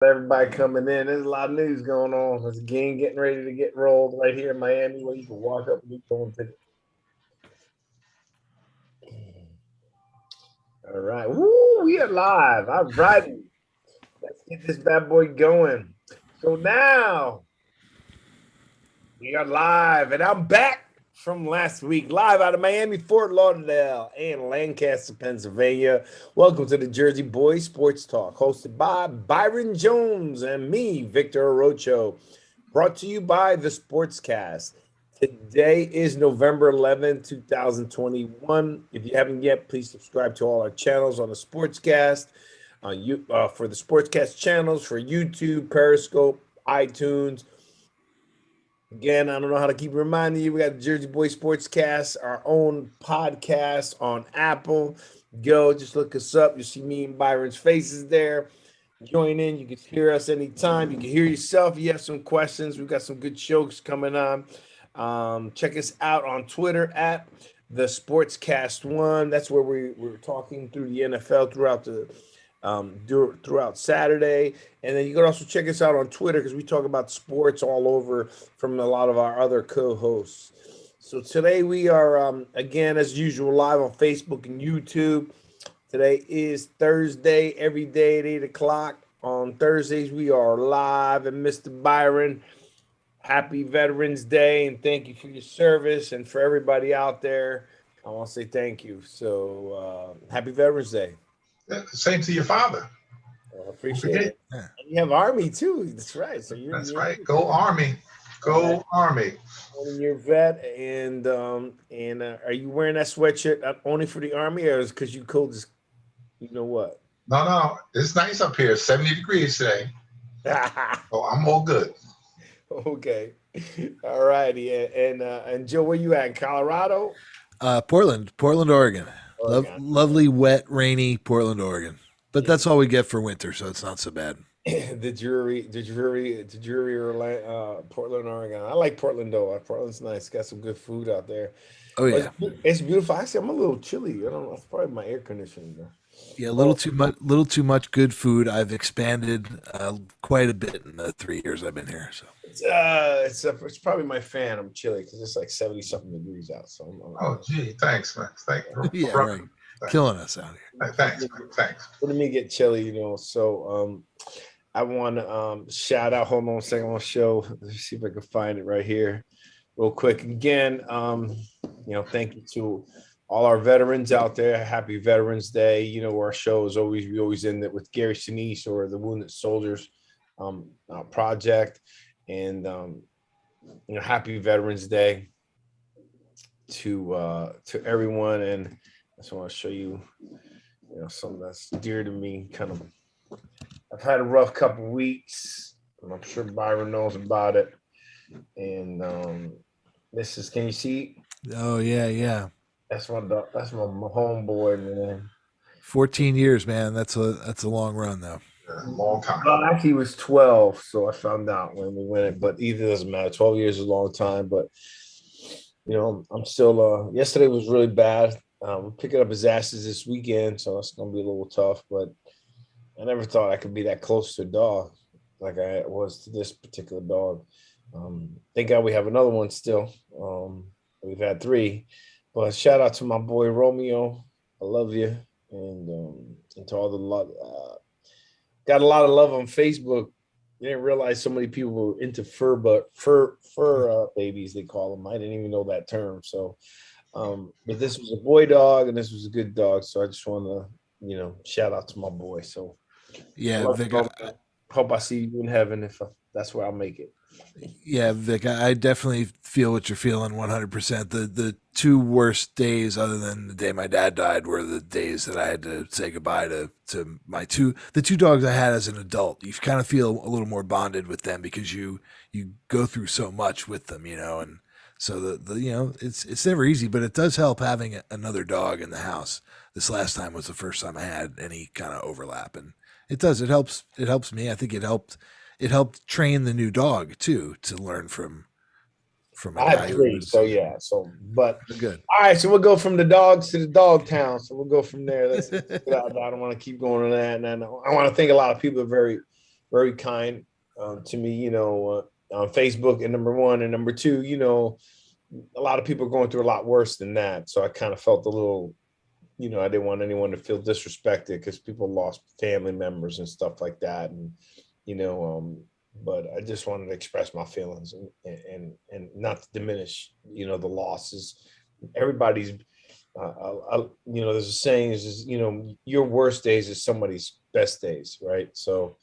Everybody coming in. There's a lot of news going on. There's a game getting ready to get rolled right here in Miami where you can walk up and go and take it. All right. Woo, we are live. All right. Let's get this bad boy going. So now we are live, and I'm back from last week, live out of Miami, Fort Lauderdale, and Lancaster, Pennsylvania. Welcome to the Jersey Boys Sports Talk, hosted by Byron Jones and me, Victor Orocho. Brought to you by the Sportscast. Today is November 11th, 2021. If you haven't yet, please subscribe to all our channels on the Sportscast. For the Sportscast channels, for YouTube, Periscope, iTunes. Again, I don't know how to keep reminding you. We got the Jersey Boys Sportscast, our own podcast on Apple. Go, just look us up. You'll see me and Byron's faces there. Join in. You can hear us anytime. You can hear yourself. You have some questions. We've got some good shows coming on. Check us out on Twitter at the Sportscast1. That's where we're talking through the NFL throughout Saturday. And then you can also check us out on Twitter because we talk about sports all over from a lot of our other co-hosts. So today we are, again, as usual, live on Facebook and YouTube. Today is Thursday, every day at 8 o'clock. On Thursdays, we are live. And Mr. Byron, happy Veterans Day, and thank you for your service. And for everybody out there, I want to say thank you. So happy Veterans Day. Same to your father. I appreciate it. Yeah. And you have Army too. That's right. So that's right. Go Army. Go Army. You're a vet, and are you wearing that sweatshirt only for the Army, or is because you cold as you know what? No. It's nice up here. 70 degrees today. So I'm all good. Okay. All righty. And Joe, where you at? In Colorado? Portland, Oregon. Lovely, wet, rainy Portland, Oregon. But that's all we get for winter, so it's not so bad. the jury, Portland, Oregon. I like Portland though. Portland's nice. Got some good food out there. Oh yeah, it's beautiful. Actually, I'm a little chilly. I don't know. It's probably my air conditioning though. Yeah, a little too much good food. I've expanded quite a bit in the 3 years I've been here. So it's probably my fan. I'm chilly because it's like 70 something degrees out. So gee, thanks, man. Thank you. Yeah, right. Killing us out here. Thanks, man. Thanks. What did me get chilly? So I want to shout out. Hold on a second. I want to show. Let's see if I can find it right here, real quick. Again, thank you to all our veterans out there. Happy Veterans Day. Our show is we always end it with Gary Sinise or the Wounded Soldiers Project. And happy Veterans Day to everyone. And I just want to show you, something that's dear to me. I've had a rough couple of weeks, and I'm sure Byron knows about it. And this is, can you see? Oh yeah. That's my homeboy, man. 14 years, man. That's a long run, though. A long time. Well, actually, it was 12, so I found out when we went it. But either doesn't matter. 12 years is a long time. But I'm still. Yesterday was really bad. We're picking up his asses this weekend, so it's gonna be a little tough. But I never thought I could be that close to a dog like I was to this particular dog. Thank God we have another one still. We've had 3. But shout out to my boy Romeo. I love you, and to all the love. Got a lot of love on Facebook. Didn't realize so many people were into fur babies, they call them. I didn't even know that term. So, but this was a boy dog, and this was a good dog. So I just want to, shout out to my boy. So yeah, Vic, hope I see you in heaven if that's where I'll make it. Yeah, Vic, I definitely feel what you're feeling 100%. The 2 worst days other than the day my dad died were the days that I had to say goodbye to the 2 dogs I had as an adult. You kind of feel a little more bonded with them because you go through so much with them, and so it's never easy, but it does help having another dog in the house. This last time was the first time I had any kind of overlap, and it helps me. I think it helped train the new dog too to learn from a I guy have 3, who's- so yeah. So, but good. all right, so we'll go from the dogs to the dog town. So we'll go from there. Let's get out. I don't want to keep going on that, and I want to think a lot of people are very very kind to me, on Facebook, and number one, and number two, a lot of people are going through a lot worse than that. So I kind of felt a little, I didn't want anyone to feel disrespected because people lost family members and stuff like that. And, but I just wanted to express my feelings and not to diminish, the losses. Everybody's, there's a saying is, your worst days is somebody's best days. Right. So,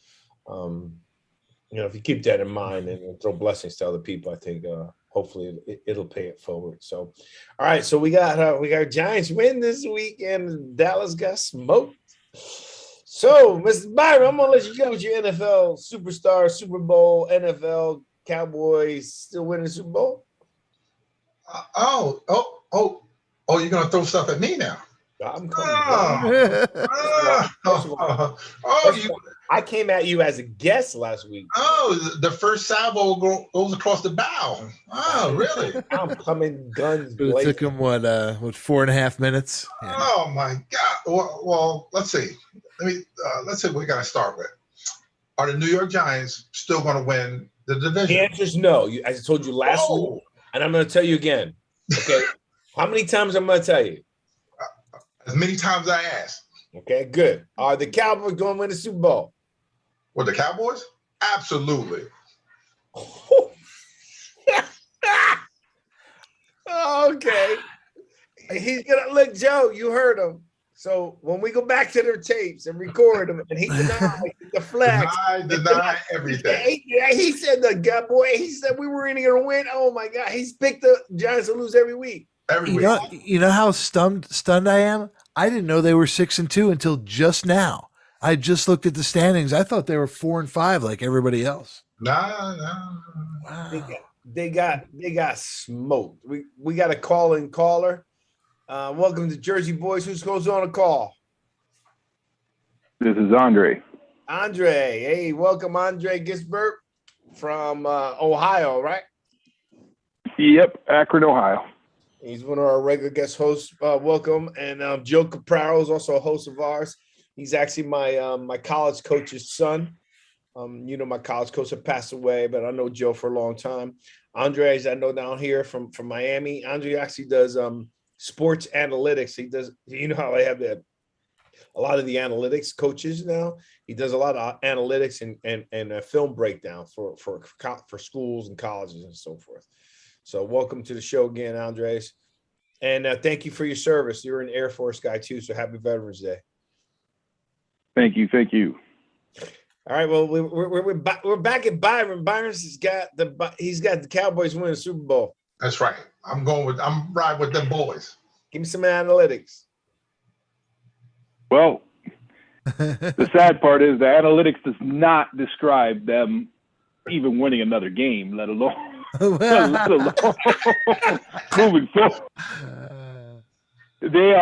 if you keep that in mind and throw blessings to other people, I think, hopefully it'll pay it forward. So, all right. So we got Giants win this week and Dallas got smoked. So, Mr. Byron, I'm gonna let you go with your NFL superstar, Super Bowl, NFL Cowboys still winning the Super Bowl. You're gonna throw stuff at me now. I'm coming. I came at you as a guest last week. Oh, the first salvo goes across the bow. Oh, really? I'm coming guns blazing. But it took him what 4.5 minutes? Yeah. Oh my God! Well, let's see. Let's see what we got to start with. Are the New York Giants still going to win the division? The answer is no. I told you last week, and I'm going to tell you again. Okay, how many times I'm going to tell you? As many times I asked. Okay, good. Are the Cowboys going to win the Super Bowl? Well, the Cowboys? Absolutely. Okay. He's going to look, Joe, you heard him. So when we go back to their tapes and record them, and he denied the flex. Deny everything. He said he said we were going to win. Oh, my God. He's picked the Giants to lose every week. You know how stunned I am? I didn't know they were 6-2 until just now. I just looked at the standings. I thought they were 4-5 like everybody else. No. Wow. They got smoked. We got a call-in caller. Welcome to Jersey Boys. Who's goes on a call? This is Andre. Andre. Hey, welcome, Andre Gisbert from Ohio, right? Yep, Akron, Ohio. He's one of our regular guest hosts. Welcome. And Joe Capraro is also a host of ours. He's actually my college coach's son. My college coach had passed away, but I know Joe for a long time. Andre, as I know down here from Miami, Andre actually does sports analytics. He does, how they have a lot of the analytics coaches now. He does a lot of analytics and film breakdown for schools and colleges and so forth. So welcome to the show again, Andres. And thank you for your service. You're an Air Force guy too, so happy Veterans Day. Thank you. All right, well, we're back at Byron. Byron's got the Cowboys winning the Super Bowl. That's right. I'm riding with them boys. Give me some analytics. Well, the sad part is the analytics does not describe them even winning another game, let alone moving forward. They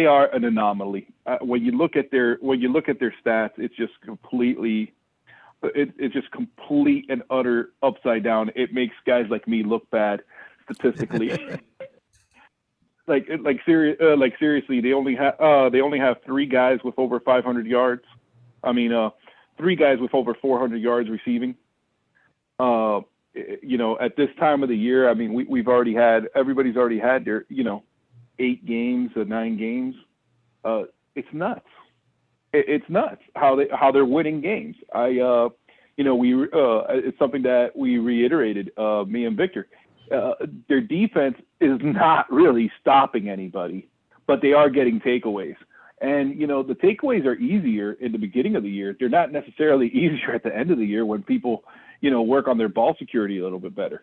are an anomaly. When you look at their stats, it's just it's just complete and utter upside down. It makes guys like me look bad statistically. Seriously, they only have 3 guys with over 500 yards. 3 guys with over 400 yards receiving. At this time of the year, everybody's already had their 8 games or 9 games. It's nuts. It's nuts how they're winning games. It's something that we reiterated, me and Victor. Their defense is not really stopping anybody, but they are getting takeaways. And, the takeaways are easier in the beginning of the year. They're not necessarily easier at the end of the year when people, work on their ball security a little bit better.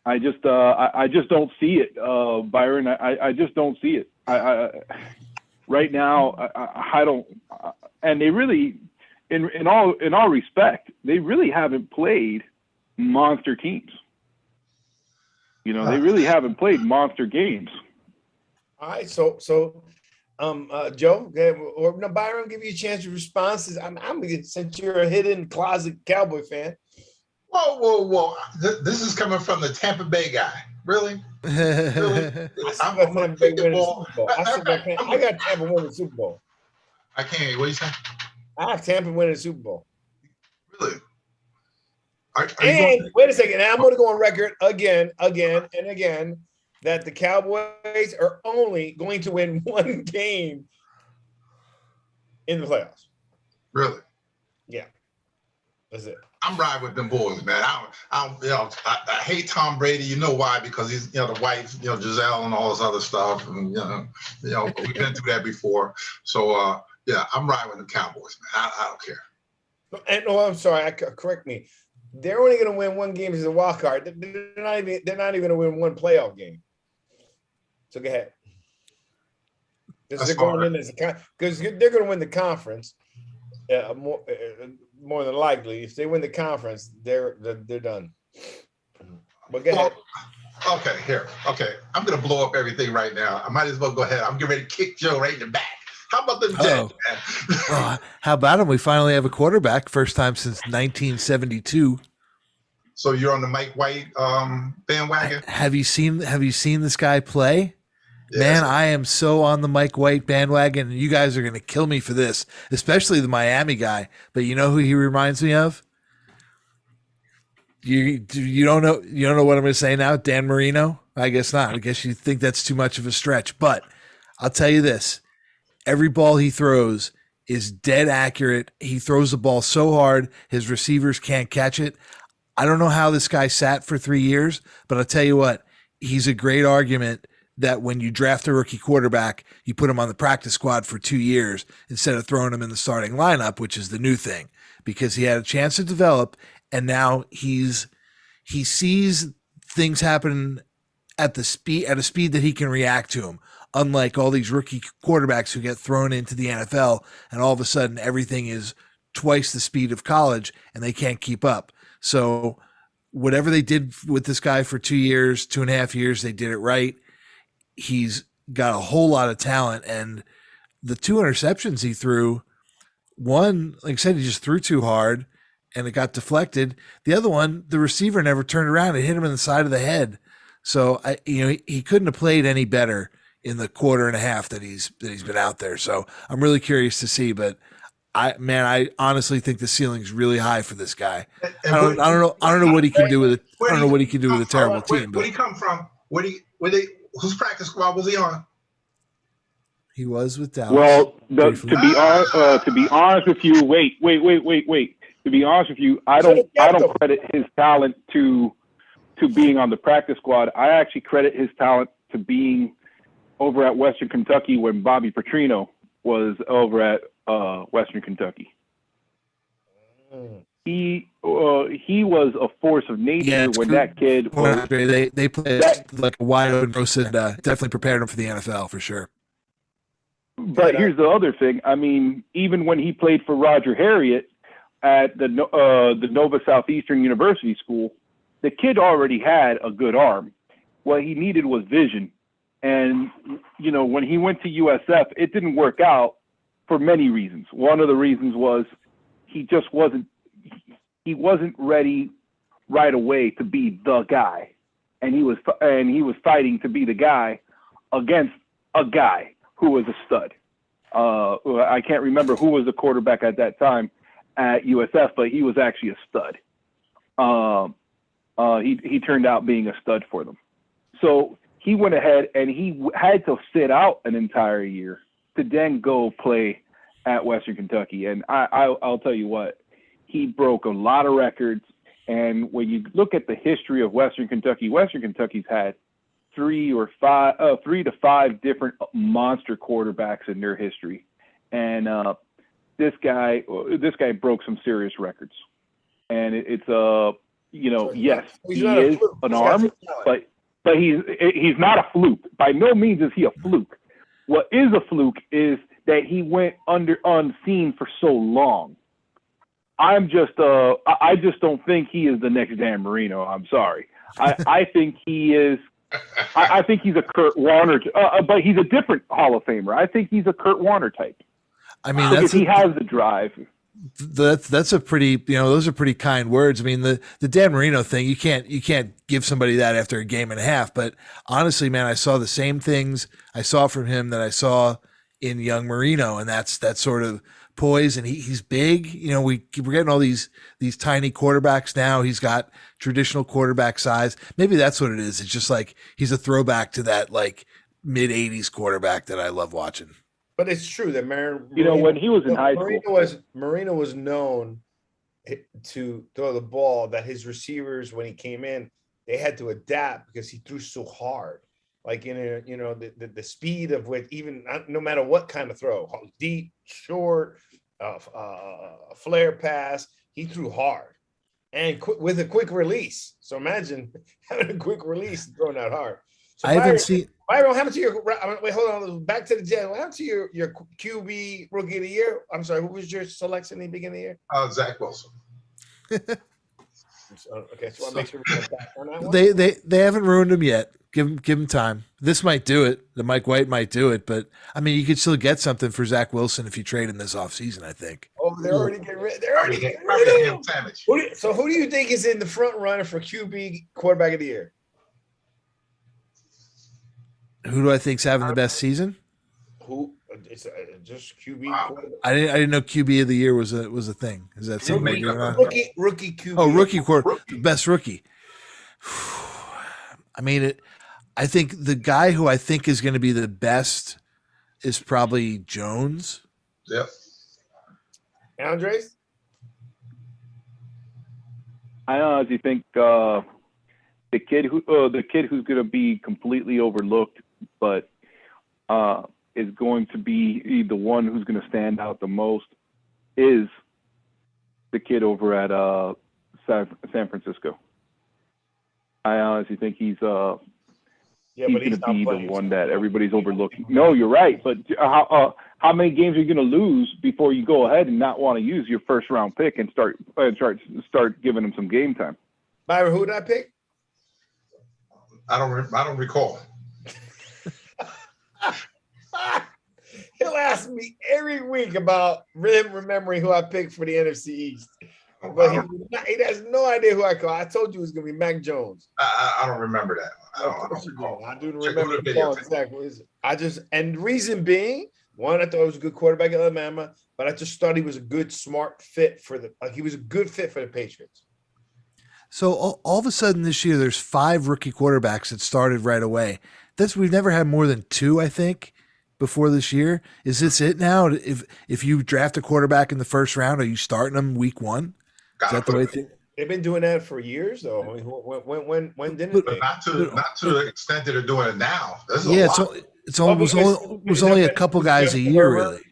I just don't see it, Byron. I just don't see it. Right now, I don't. And they really, in all respect, they really haven't played monster teams. They really haven't played monster games. All right, so Joe, okay, or no, Byron, give you a chance to respond. Since you're a hidden closet Cowboy fan. Whoa! This is coming from the Tampa Bay guy. Really? I got Tampa winning the Super Bowl. I can't hear you. What are you saying? I have Tampa winning the Super Bowl. Really? Are you And going wait a second. Now I'm going to go on record again, and again, that the Cowboys are only going to win one game in the playoffs. really? Yeah, that's it. I'm riding with them boys, man. I hate Tom Brady. You know why? Because he's, the wife, Giselle and all this other stuff, and we've been through that before. So yeah, I'm riding with the Cowboys, man. I don't care. And I'm sorry. Correct me. They're only going to win one game as a wild card. They're not even going to win one playoff game. So go ahead. Because they're going to win the conference. More than likely, if they win the conference, they're done. But go ahead. Okay, here. Okay, I'm gonna blow up everything right now. I might as well go ahead. I'm getting ready to kick Joe right in the back. How about the Jets, man? How about him? We finally have a quarterback. First time since 1972. So you're on the Mike White bandwagon? Have you seen this guy play? Yes. Man, I am so on the Mike White bandwagon, and you guys are going to kill me for this, especially the Miami guy. But you know who he reminds me of? You don't know what I'm going to say now? Dan Marino? I guess not. I guess you think that's too much of a stretch. But I'll tell you this. Every ball he throws is dead accurate. He throws the ball so hard, his receivers can't catch it. I don't know how this guy sat for 3 years, but I'll tell you what, he's a great argument that when you draft a rookie quarterback, you put him on the practice squad for 2 years instead of throwing him in the starting lineup, which is the new thing, because he had a chance to develop, and now he sees things happen at a speed that he can react to them. Unlike all these rookie quarterbacks who get thrown into the NFL and all of a sudden everything is twice the speed of college and they can't keep up. So whatever they did with this guy for 2 years, 2.5 years, they did it right. He's got a whole lot of talent, and the 2 interceptions he threw, one, like I said, he just threw too hard and it got deflected. The other one, the receiver never turned around and hit him in the side of the head. So he couldn't have played any better in the quarter and a half that he's been out there. So I'm really curious to see, but I honestly think the ceiling's really high for this guy. I don't know what he can do with it. I don't know what he can do with a terrible team. Where'd he come from? Whose practice squad was he on? He was with Dallas. Well, to be honest with you, wait. To be honest with you, I don't credit his talent to being on the practice squad. I actually credit his talent to being over at Western Kentucky when Bobby Petrino was over at Western Kentucky. He was a force of nature when that kid was. They played like a wide open roast and definitely prepared him for the NFL for sure. But here's the other thing. I mean, even when he played for Roger Harriet at the Nova Southeastern University School, the kid already had a good arm. What he needed was vision. And, when he went to USF, it didn't work out for many reasons. One of the reasons was he just wasn't ready right away to be the guy. And he was fighting to be the guy against a guy who was a stud. I can't remember who was the quarterback at that time at USF, but he was actually a stud. He turned out being a stud for them. So he went ahead and he had to sit out an entire year to then go play at Western Kentucky. And I'll tell you what, he broke a lot of records. And when you look at the history of Western Kentucky's had 3 to 5 different monster quarterbacks in their history. And this guy broke some serious records. And it's yes, he is an arm, but he's not a fluke. By no means is he a fluke. What is a fluke is that he went unseen for so long. I just don't think he is the next Dan Marino. I'm sorry. I think he is. I think he's a Kurt Warner, but he's a different Hall of Famer. I think he's a Kurt Warner type. I mean, he has the drive. That's a pretty, those are pretty kind words. I mean, the Dan Marino thing, you can't give somebody that after a game and a half. But honestly, man, I saw the same things I saw from him that I saw in young Marino, and that's sort of poise, and he's big. You know, we're getting all these tiny quarterbacks now. He's got traditional quarterback size. Maybe that's what it is. It's just like he's a throwback to that like mid '80s quarterback that I love watching. But it's true that when he was in high school, Marino was known to throw the ball, that his receivers, when he came in, they had to adapt because he threw so hard. Like the speed of which, even no matter what kind of throw, deep, short, flare pass, he threw hard and with a quick release. So imagine having a quick release and throwing that hard. So I haven't seen. Byron, what happened to your? Wait, hold on. Back to the Jets. What happened to your QB rookie of the year? I'm sorry. Who was your selection in the beginning of the year? Zach Wilson. Okay, so I make sure we get back on that one. They haven't ruined him yet. Give him time. This might do it. The Mike White might do it, but I mean, you could still get something for Zach Wilson if you trade him this offseason, I think. Oh, they're already getting rid. They're already getting rid of him. So who do you think is in the front runner for QB quarterback of the year? Who do I think's having the best season? Who? It's just QB. Wow. I didn't know QB of the year was a thing. Is that something rookie QB? Oh, rookie quarterback, best rookie. I mean, I think the guy who I think is going to be the best is probably Jones. Yep. Andres? I honestly think the kid who's going to be completely overlooked, but is going to be the one who's going to stand out the most is the kid over at San Francisco. I honestly think he's going to be the one that everybody's overlooking. No, you're right. But how many games are you going to lose before you go ahead and not want to use your first round pick and start giving him some game time? Byron, who did I pick? I don't recall. He'll ask me every week about him remembering who I picked for the NFC East. But he has no idea who I call. I told you it was going to be Mac Jones. I don't remember that. I do remember exactly. And the reason being, one, I thought he was a good quarterback at Alabama, but I just thought he was a good, smart fit he was a good fit for the Patriots. So all of a sudden this year, there's 5 rookie quarterbacks that started right away. We've never had more than 2, I think, before this year. Is this it now? If you draft a quarterback in the first round, are you starting them week 1? Is that the way they've been doing that for years, though? I mean, when didn't they? Not to the extent that they're doing it now. It was only a couple guys a year, really.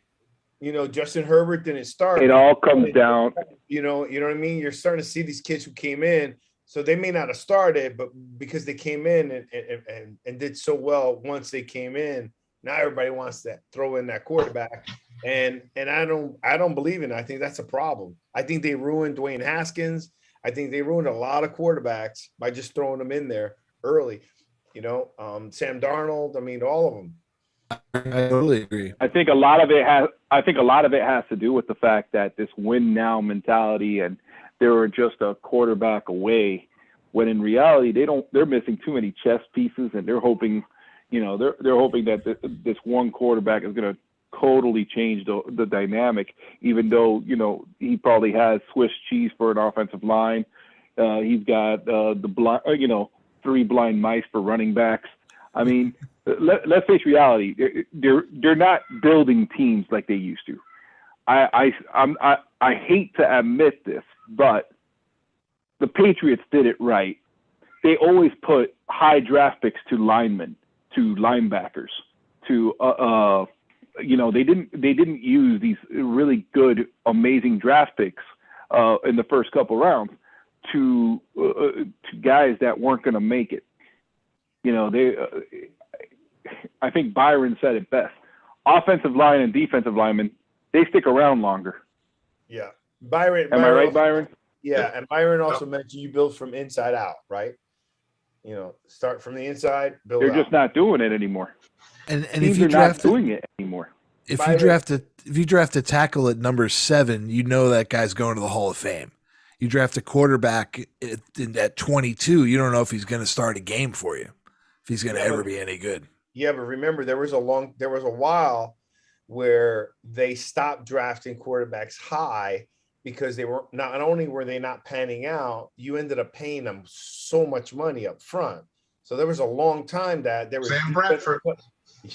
Justin Herbert didn't start. It all comes down. You know what I mean? You're starting to see these kids who came in, so they may not have started, but because they came in and did so well once they came in, now everybody wants to throw in that quarterback. And I don't believe in it. I think that's a problem. I think they ruined Dwayne Haskins. I think they ruined a lot of quarterbacks by just throwing them in there early. Sam Darnold. I mean, all of them. I totally agree. I think a lot of it has to do with the fact that this win now mentality, and they were just a quarterback away, when in reality they're missing too many chess pieces, and they're hoping, they're hoping that this one quarterback is going to totally change the dynamic, even though, he probably has Swiss cheese for an offensive line. He's got the 3 blind mice for running backs. I mean, let's face reality. They're not building teams like they used to. I hate to admit this, but the Patriots did it right. They always put high draft picks to linemen, to linebackers, to they didn't use these really good, amazing draft picks in the first couple rounds to guys that weren't going to make it. I think Byron said it best. Offensive line and defensive linemen, they stick around longer. Yeah. Byron. Am I right, Byron? Yeah. And Byron also mentioned you build from inside out, right? Start from the inside, build They're out. just not doing it anymore. And if you draft not doing it anymore. If you draft a tackle at number 7, that guy's going to the Hall of Fame. You draft a quarterback at 22, you don't know if he's going to start a game for you, if he's going to ever be any good. Yeah, but remember there was a while where they stopped drafting quarterbacks high because they were not only were they not panning out, you ended up paying them so much money up front. So there was a long time that there was Sam Bradford.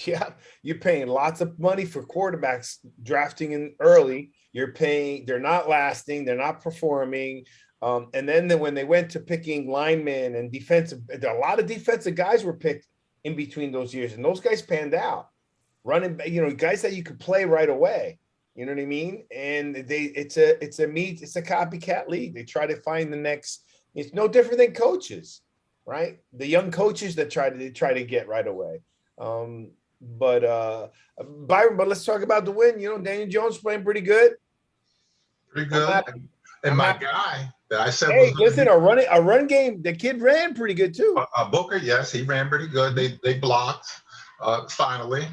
Yeah, you're paying lots of money for quarterbacks drafting in early. They're not lasting, they're not performing. And then when they went to picking linemen and defensive, a lot of defensive guys were picked in between those years, and those guys panned out. Running, guys that you could play right away. You know what I mean? And it's a copycat league. They try to find the next. It's no different than coaches, right? The young coaches that try to get right away. Byron, but let's talk about the win. Daniel Jones playing pretty good. Pretty good. And my guy that I said a run game. The kid ran pretty good too. Booker, yes, he ran pretty good. They blocked finally.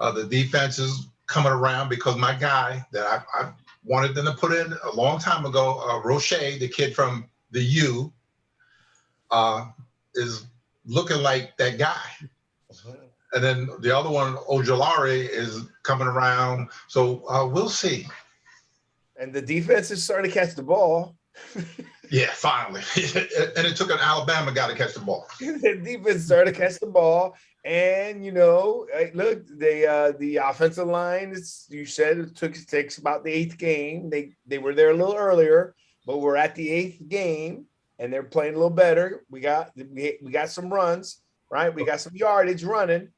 The defense is coming around because my guy that I wanted them to put in a long time ago, Roche, the kid from the U, is looking like that guy. And then the other one, Ojolari, is coming around. So we'll see. And the defense is starting to catch the ball. Yeah, finally. And it took an Alabama guy to catch the ball. The defense started to catch the ball. And, look, the offensive line, you said it takes about the 8th game. They were there a little earlier, but we're at the 8th game, and they're playing a little better. We got some runs, right? We got some yardage running.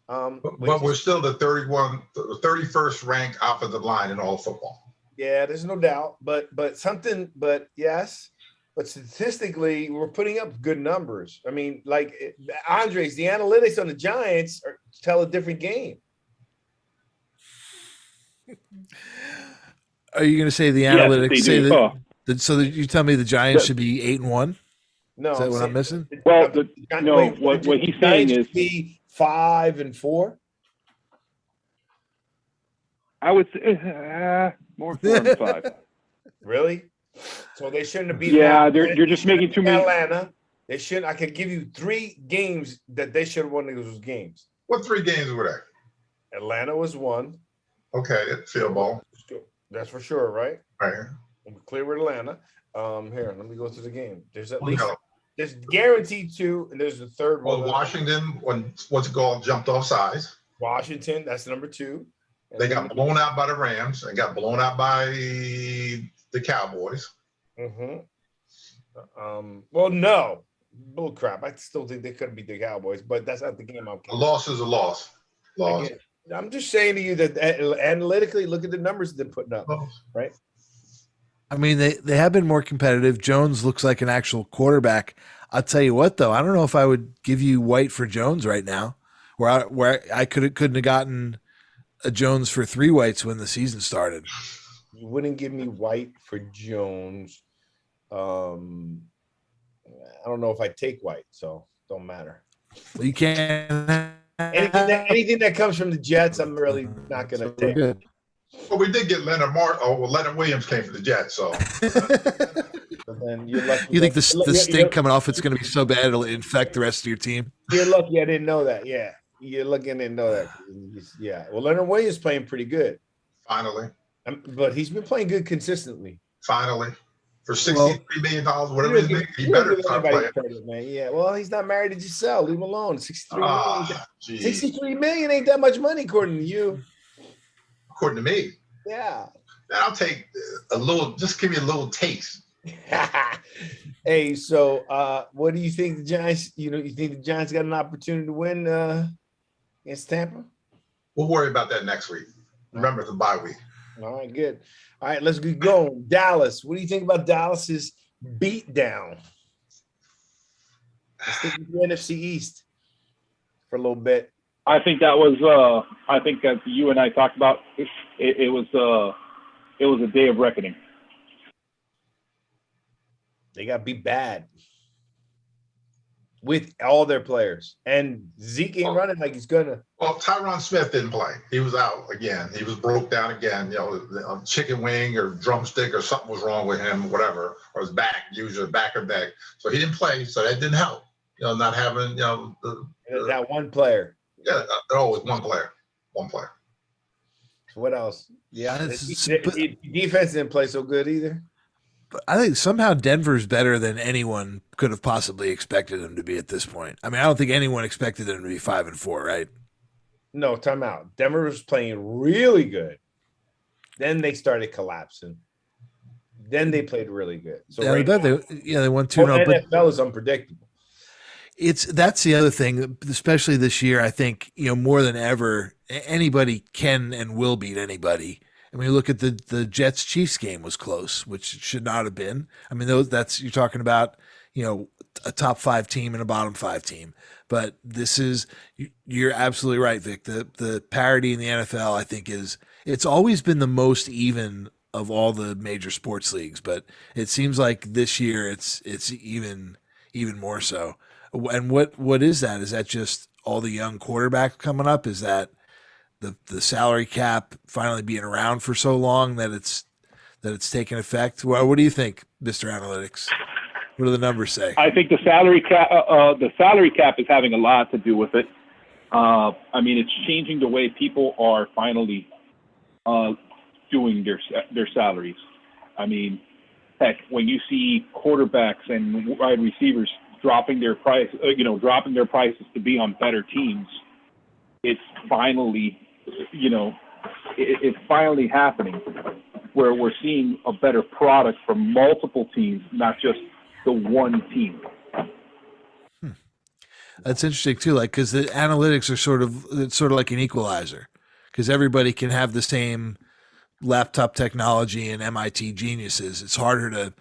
But we're still the 31st ranked offensive line in all of football. Yeah, there's no doubt. But yes. But statistically, we're putting up good numbers. I mean, like Andres, the analytics on the Giants tell a different game. Are you going to say the analytics say that? So you tell me the Giants should be 8-1? No, is that what I'm missing? Well, what he's saying is be 5-4. I would say more 4 and 5. Really? So they shouldn't have beat. Yeah, you're just making too many. Atlanta. They shouldn't. I could give you 3 games that they should have won those games. What 3 games were they? Atlanta was 1. Okay, field goal. That's for sure, right? Right. I'm clear with Atlanta. Here, let me go to the game. There's at least there's guaranteed 2, and there's the third one. Well, Washington, when what's it called, jumped off sides. Washington, that's number 2. They got blown out by the Rams and got blown out by the Cowboys. Mm-hmm. Well, no. Bull crap. I still think they could beat the Cowboys, but that's not the game I'm A loss is a loss. I'm just saying to you that analytically, look at the numbers they're putting up, right? I mean, they have been more competitive. Jones looks like an actual quarterback. I'll tell you what, though, I don't know if I would give you White for Jones right now, where I couldn't have gotten a Jones for 3 Whites when the season started. You wouldn't give me White for Jones. I don't know if I take White, so don't matter. Well, you can't. Anything that comes from the Jets, I'm really not going to take. Good. Well, we did get Leonard Leonard Williams came from the Jets, so. But then you're lucky. You think the stink coming off it's going to be so bad it'll infect the rest of your team? You're lucky I didn't know that. Yeah, you're lucky I didn't know that. Yeah. Well, Leonard Williams playing pretty good. Finally. But he's been playing good consistently. Finally. For $63 million, whatever he's making, he better start playing. Credit, man. Yeah, well, he's not married to Giselle. Leave him alone. $63 million ain't that much money, according to you. According to me. Yeah. I'll take a little, just give me a little taste. Hey, so what do you think the Giants, you think the Giants got an opportunity to win against Tampa? We'll worry about that next week. Remember, it's a bye week. All right, good. All right, let's get going. Dallas. What do you think about Dallas's beatdown? Let's think of the NFC East for a little bit. I think that was. I think that you and I talked about. It was a day of reckoning. They got beat bad with all their players, and Zeke ain't running like he's gonna. Well, Tyron Smith didn't play. He was out again. He was broke down again. A chicken wing or drumstick or something was wrong with him, whatever, or his back, usually back or neck. So he didn't play. So that didn't help. Not having that one player. Yeah, it was one player. What else? Yeah, But defense didn't play so good either. I think somehow Denver's better than anyone could have possibly expected them to be at this point. I mean, I don't think anyone expected them to be 5-4, right? No, timeout. Denver was playing really good. Then they started collapsing. Then they played really good. So Yeah, right they won 2-0. But NFL is unpredictable. that's the other thing, especially this year. I think more than ever, anybody can and will beat anybody. I mean, look at the Jets Chiefs game was close, which it should not have been. I mean, that's you're talking about a top 5 team and a bottom 5 team. But you're absolutely right, Vic. The parity in the NFL, I think, it's always been the most even of all the major sports leagues, but it seems like this year it's even more so. And what is that? Is that just all the young quarterbacks coming up? Is that the salary cap finally being around for so long that it's taken effect? Well, what do you think, Mr. Analytics? What do the numbers say? I think the salary cap is having a lot to do with it. I mean, it's changing the way people are finally doing their salaries. I mean, heck, when you see quarterbacks and wide receivers dropping their prices to be on better teams, it's finally, it's finally happening where we're seeing a better product from multiple teams, not just the one team. That's interesting too. Like, because the analytics are it's sort of like an equalizer, because everybody can have the same laptop technology and MIT geniuses. It's harder to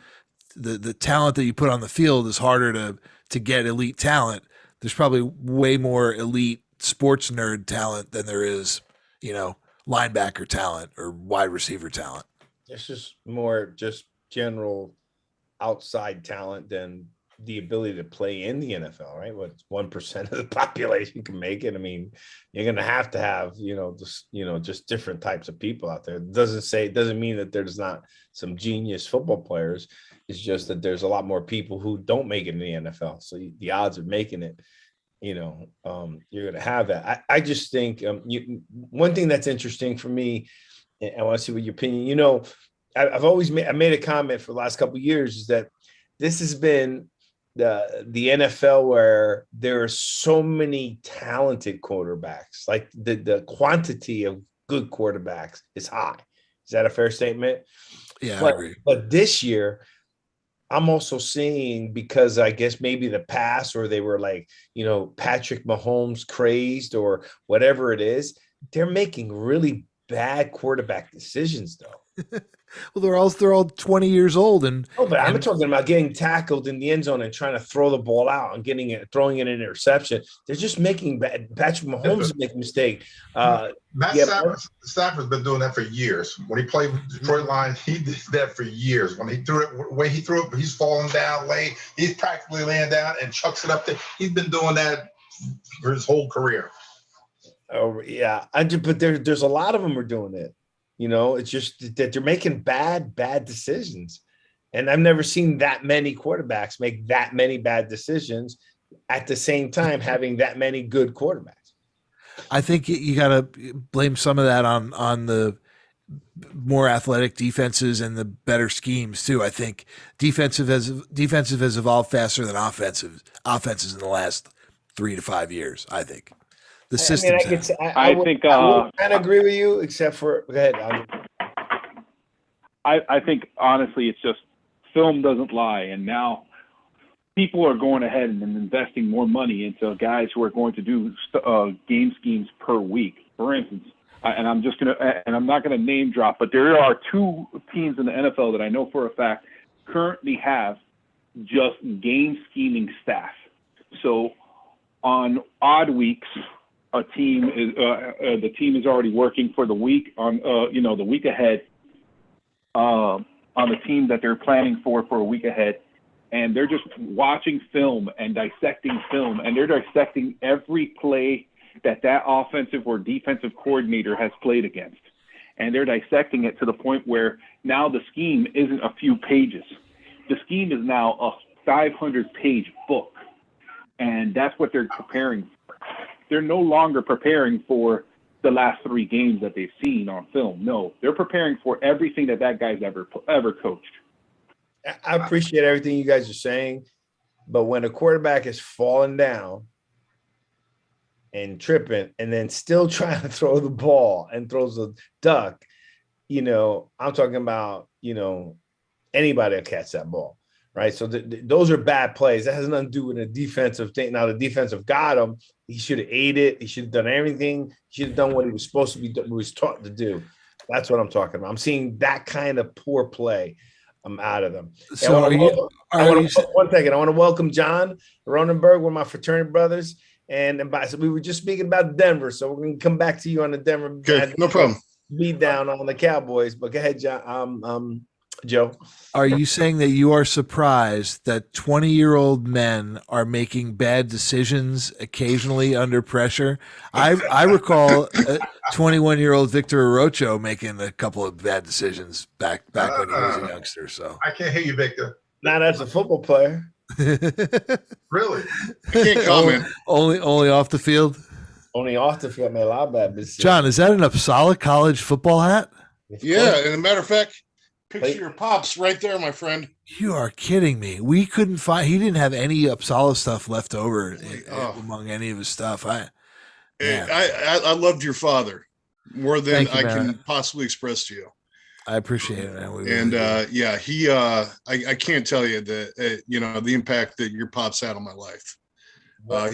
the talent that you put on the field is harder to get elite talent. There's probably way more elite sports nerd talent than there is, linebacker talent or wide receiver talent. It's just more just general outside talent than the ability to play in the NFL, right? What 1% of the population can make it. I mean, you're going to have, just different types of people out there. It doesn't mean that there's not some genius football players. It's just that there's a lot more people who don't make it in the NFL. So the odds of making it, you're going to have that. I just think one thing that's interesting for me, and I want to see what your opinion, I've always made a comment for the last couple of years, is that this has been the NFL where there are so many talented quarterbacks. Like the quantity of good quarterbacks is high. Is that a fair statement? Yeah, I agree. But this year, I'm also seeing, because I guess maybe the past, or they were like, Patrick Mahomes crazed or whatever it is, they're making really bad quarterback decisions though. Well, they're all 20 years old, but I'm talking about getting tackled in the end zone and trying to throw the ball out and throwing it an interception. They're just making bad. Patrick Mahomes is making a mistake. Stafford's been doing that for years. When he played with Detroit Lions, he did that for years. When he threw it, he's falling down late. He's practically laying down and chucks it up there. He's been doing that for his whole career. Oh yeah, but there's a lot of them are doing it. It's just that they're making bad decisions. And I've never seen that many quarterbacks make that many bad decisions at the same time having that many good quarterbacks. I think you got to blame some of that on the more athletic defenses and the better schemes too. I think defensive has evolved faster than offenses in the last 3 to 5 years, I think. The system. I think I kind of agree with you, except for go ahead. I think honestly, it's just film doesn't lie, and now people are going ahead and investing more money into guys who are going to do game schemes per week. For instance, and I'm not gonna name drop, but there are 2 teams in the NFL that I know for a fact currently have just game scheming staff. So on odd weeks, the team is already working for the week on the week ahead on the team that they're planning for a week ahead, and they're just watching film and dissecting film, and they're dissecting every play that offensive or defensive coordinator has played against, and they're dissecting it to the point where now the scheme isn't a few pages. The scheme is now a 500-page book, and that's what they're preparing for. They're no longer preparing for the last 3 games that they've seen on film. No, they're preparing for everything that guy's ever coached. I appreciate everything you guys are saying, but when a quarterback is falling down and tripping and then still trying to throw the ball and throws a duck, I'm talking about, anybody will catch that ball, right? So those are bad plays. That has nothing to do with a defensive thing. Now, the defensive got him. He should have ate it. He should have done everything. He should have done what he was supposed to be, was taught to do. That's what I'm talking about. I'm seeing that kind of poor play. I'm out of them. So one second. I want to welcome John Ronenberg, one of my fraternity brothers. And so we were just speaking about Denver, so we're going to come back to you on the Denver. Okay, no problem. Beat down on the Cowboys, but go ahead, John. Joe. Are you saying that you are surprised that 20-year-old men are making bad decisions occasionally under pressure? I recall 21-year-old Victor Orocho making a couple of bad decisions back when he was a youngster. So I can't hear you, Victor. Not as a football player. Really? I can't comment. Only off the field. Only off the field, man. A lot of bad business. John, is that an Uppsala College football hat? Yeah, and a matter of fact, picture your pops right there, my friend. You are kidding me. We couldn't find. He didn't have any Uppsala stuff left over among any of his stuff. I loved your father more than Thank you, I can man. possibly express to you. I appreciate it, man. And he I can't tell you the the impact that your pops had on my life.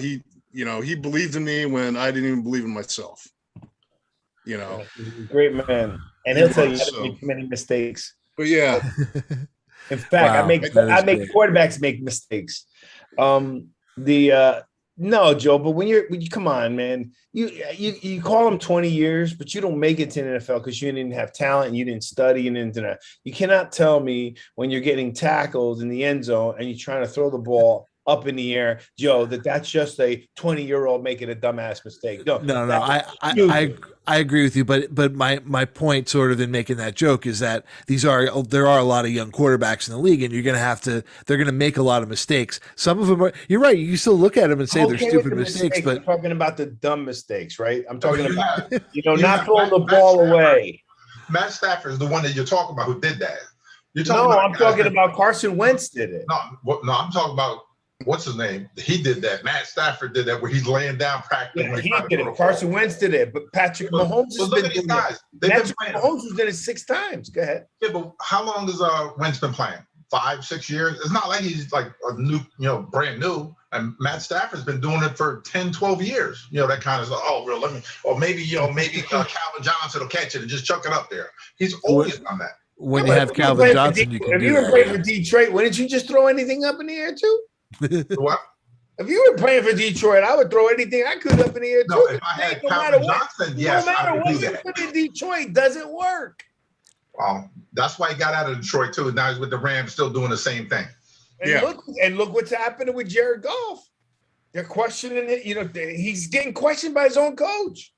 He believed in me when I didn't even believe in myself. He's a great man, and he'll tell you how to make many mistakes. But yeah, in fact, I make quarterbacks make mistakes. No, Joe, but when you come on, man, you call them 20 years, but you don't make it to the NFL because you didn't have talent, and you didn't study, and internet. You cannot tell me when you're getting tackled in the end zone and you're trying to throw the ball up in the air, Joe, that's just a 20-year-old making a dumbass mistake. No. I agree with you, but my point sort of in making that joke is that there are a lot of young quarterbacks in the league, and they're going to make a lot of mistakes. Some of them are, you're right. You still look at them and say they're stupid mistakes, but I'm talking about the dumb mistakes, right? I'm talking about, not throwing the ball away. Matt Stafford is the one that you're talking about who did that. I'm talking about Carson Wentz did it. No, I'm talking about, what's his name? He did that. Matt Stafford did that where he's laying down practicing. Yeah, he did it. Carson Wentz did it, but Patrick Mahomes has been doing it. Patrick Mahomes has done it 6 times. Go ahead. Yeah, but how long has Wentz been playing? 5-6 years? It's not like he's like a new, brand new. And Matt Stafford's been doing it for 10-12 years. That kind of maybe Calvin Johnson will catch it and just chuck it up there. He's always done that. When you have Calvin Johnson, you can do that. If you were playing for Detroit, wouldn't you just throw anything up in the air too? What? If you were playing for Detroit, I would throw anything I could up in the air too. No, if I had Calvin Johnson, yes, no matter I would what do you that. put in Detroit, doesn't work. That's why he got out of Detroit too. Now he's with the Rams, still doing the same thing. And look what's happening with Jared Goff. They're questioning it. He's getting questioned by his own coach.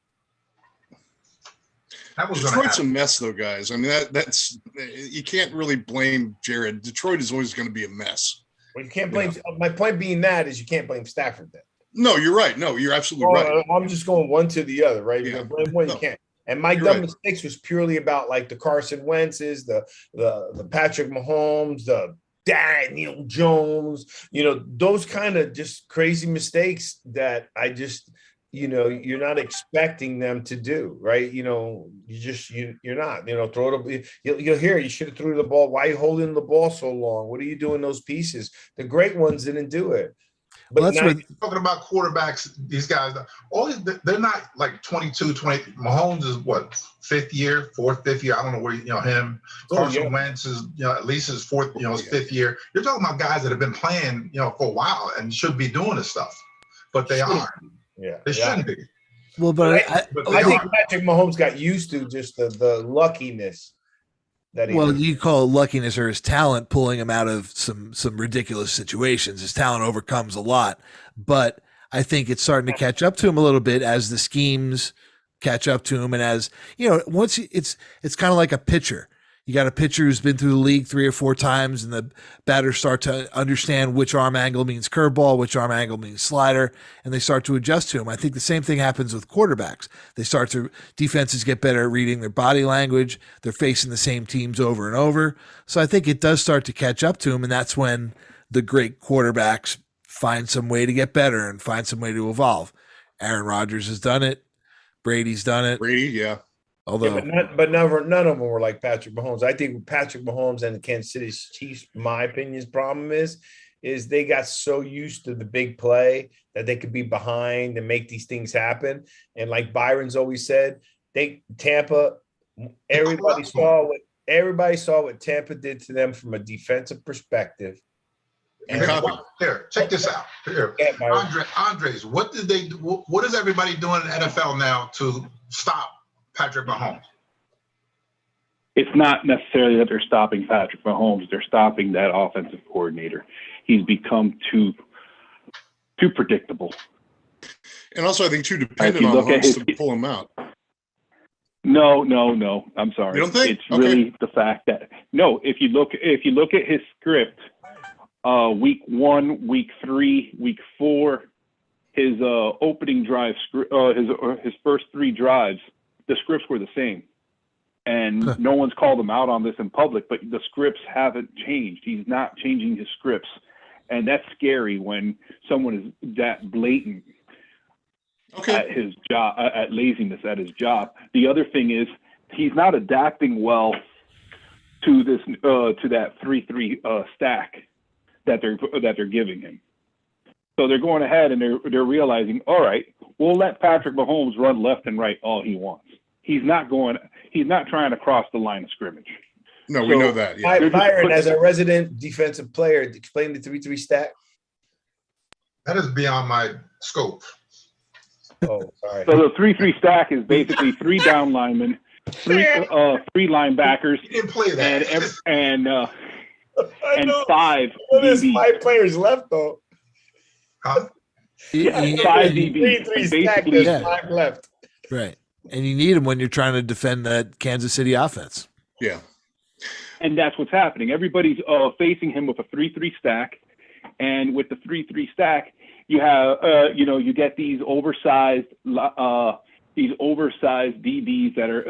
Detroit's a mess, though, guys. I mean, that's you can't really blame Jared. Detroit is always going to be a mess. Well, you can't blame. My point being that is you can't blame Stafford then. No, you're right. No, you're absolutely right. I'm just going one to the other, right? You're blame one, you can't. And my dumb mistakes was purely about like the Carson Wentz's, the Patrick Mahomes, the Daniel Jones, those kind of just crazy mistakes that I just, you're not expecting them to do, right? You're not, throw it. You'll hear you should have threw the ball. Why are you holding the ball so long? What are you doing those pieces? The great ones didn't do it. But that's what talking about quarterbacks. These guys, they're not like 22, 20. Mahomes is what, 5th year, 4th, 5th year. I don't know where him. Carson Wentz is at least his 4th, his 5th year. You're talking about guys that have been playing, for a while and should be doing this stuff, but they aren't. Yeah, they shouldn't be. Well, but I think Patrick Mahomes got used to just the luckiness. You call it luckiness or his talent pulling him out of some ridiculous situations. His talent overcomes a lot, but I think it's starting to catch up to him a little bit as the schemes catch up to him, and as once it's kind of like a pitcher. You got a pitcher who's been through the league 3 or 4 times, and the batters start to understand which arm angle means curveball, which arm angle means slider, and they start to adjust to them. I think the same thing happens with quarterbacks. Defenses get better at reading their body language. They're facing the same teams over and over. So I think it does start to catch up to them, and that's when the great quarterbacks find some way to get better and find some way to evolve. Aaron Rodgers has done it. Brady's done it. Brady, yeah. Although, but none of them were like Patrick Mahomes. I think Patrick Mahomes and the Kansas City Chiefs, my opinion, his problem is they got so used to the big play that they could be behind and make these things happen. And like Byron's always said, Tampa, everybody saw what Tampa did to them from a defensive perspective. And here, check this out. Here, Andres, what did they do? What is everybody doing in the NFL now to stop Patrick Mahomes? It's not necessarily that they're stopping Patrick Mahomes. They're stopping that offensive coordinator. He's become too predictable. And also, I think too dependent on Mahomes to pull him out. No. I'm sorry. You don't think? It's really the fact that if you look at his script, week 1, week 3, week 4, his opening drive, his first 3 drives, the scripts were the same. And no one's called him out on this in public, but the scripts haven't changed. He's not changing his scripts. And that's scary when someone is that blatant at his job, at laziness at his job. The other thing is he's not adapting well to this to that 3-3 stack that they're giving him. So they're going ahead and they're realizing, all right, we'll let Patrick Mahomes run left and right all he wants. He's not trying to cross the line of scrimmage. No, we know that. Yeah. Byron, as a resident defensive player, explain the 3-3 stack. That is beyond my scope. Oh, sorry. So the 3-3 stack is basically 3 down linemen, 3 linebackers, You didn't play that. and 5 There's DBs. 5 players left though. Huh? Yeah, 5 DBs. 3-3 stack. There's 5 left. right. And you need them when you're trying to defend that Kansas City offense. Yeah. And that's what's happening. Everybody's facing him with a 3-3 stack, and with the 3-3 stack, you have you get these oversized DBs that are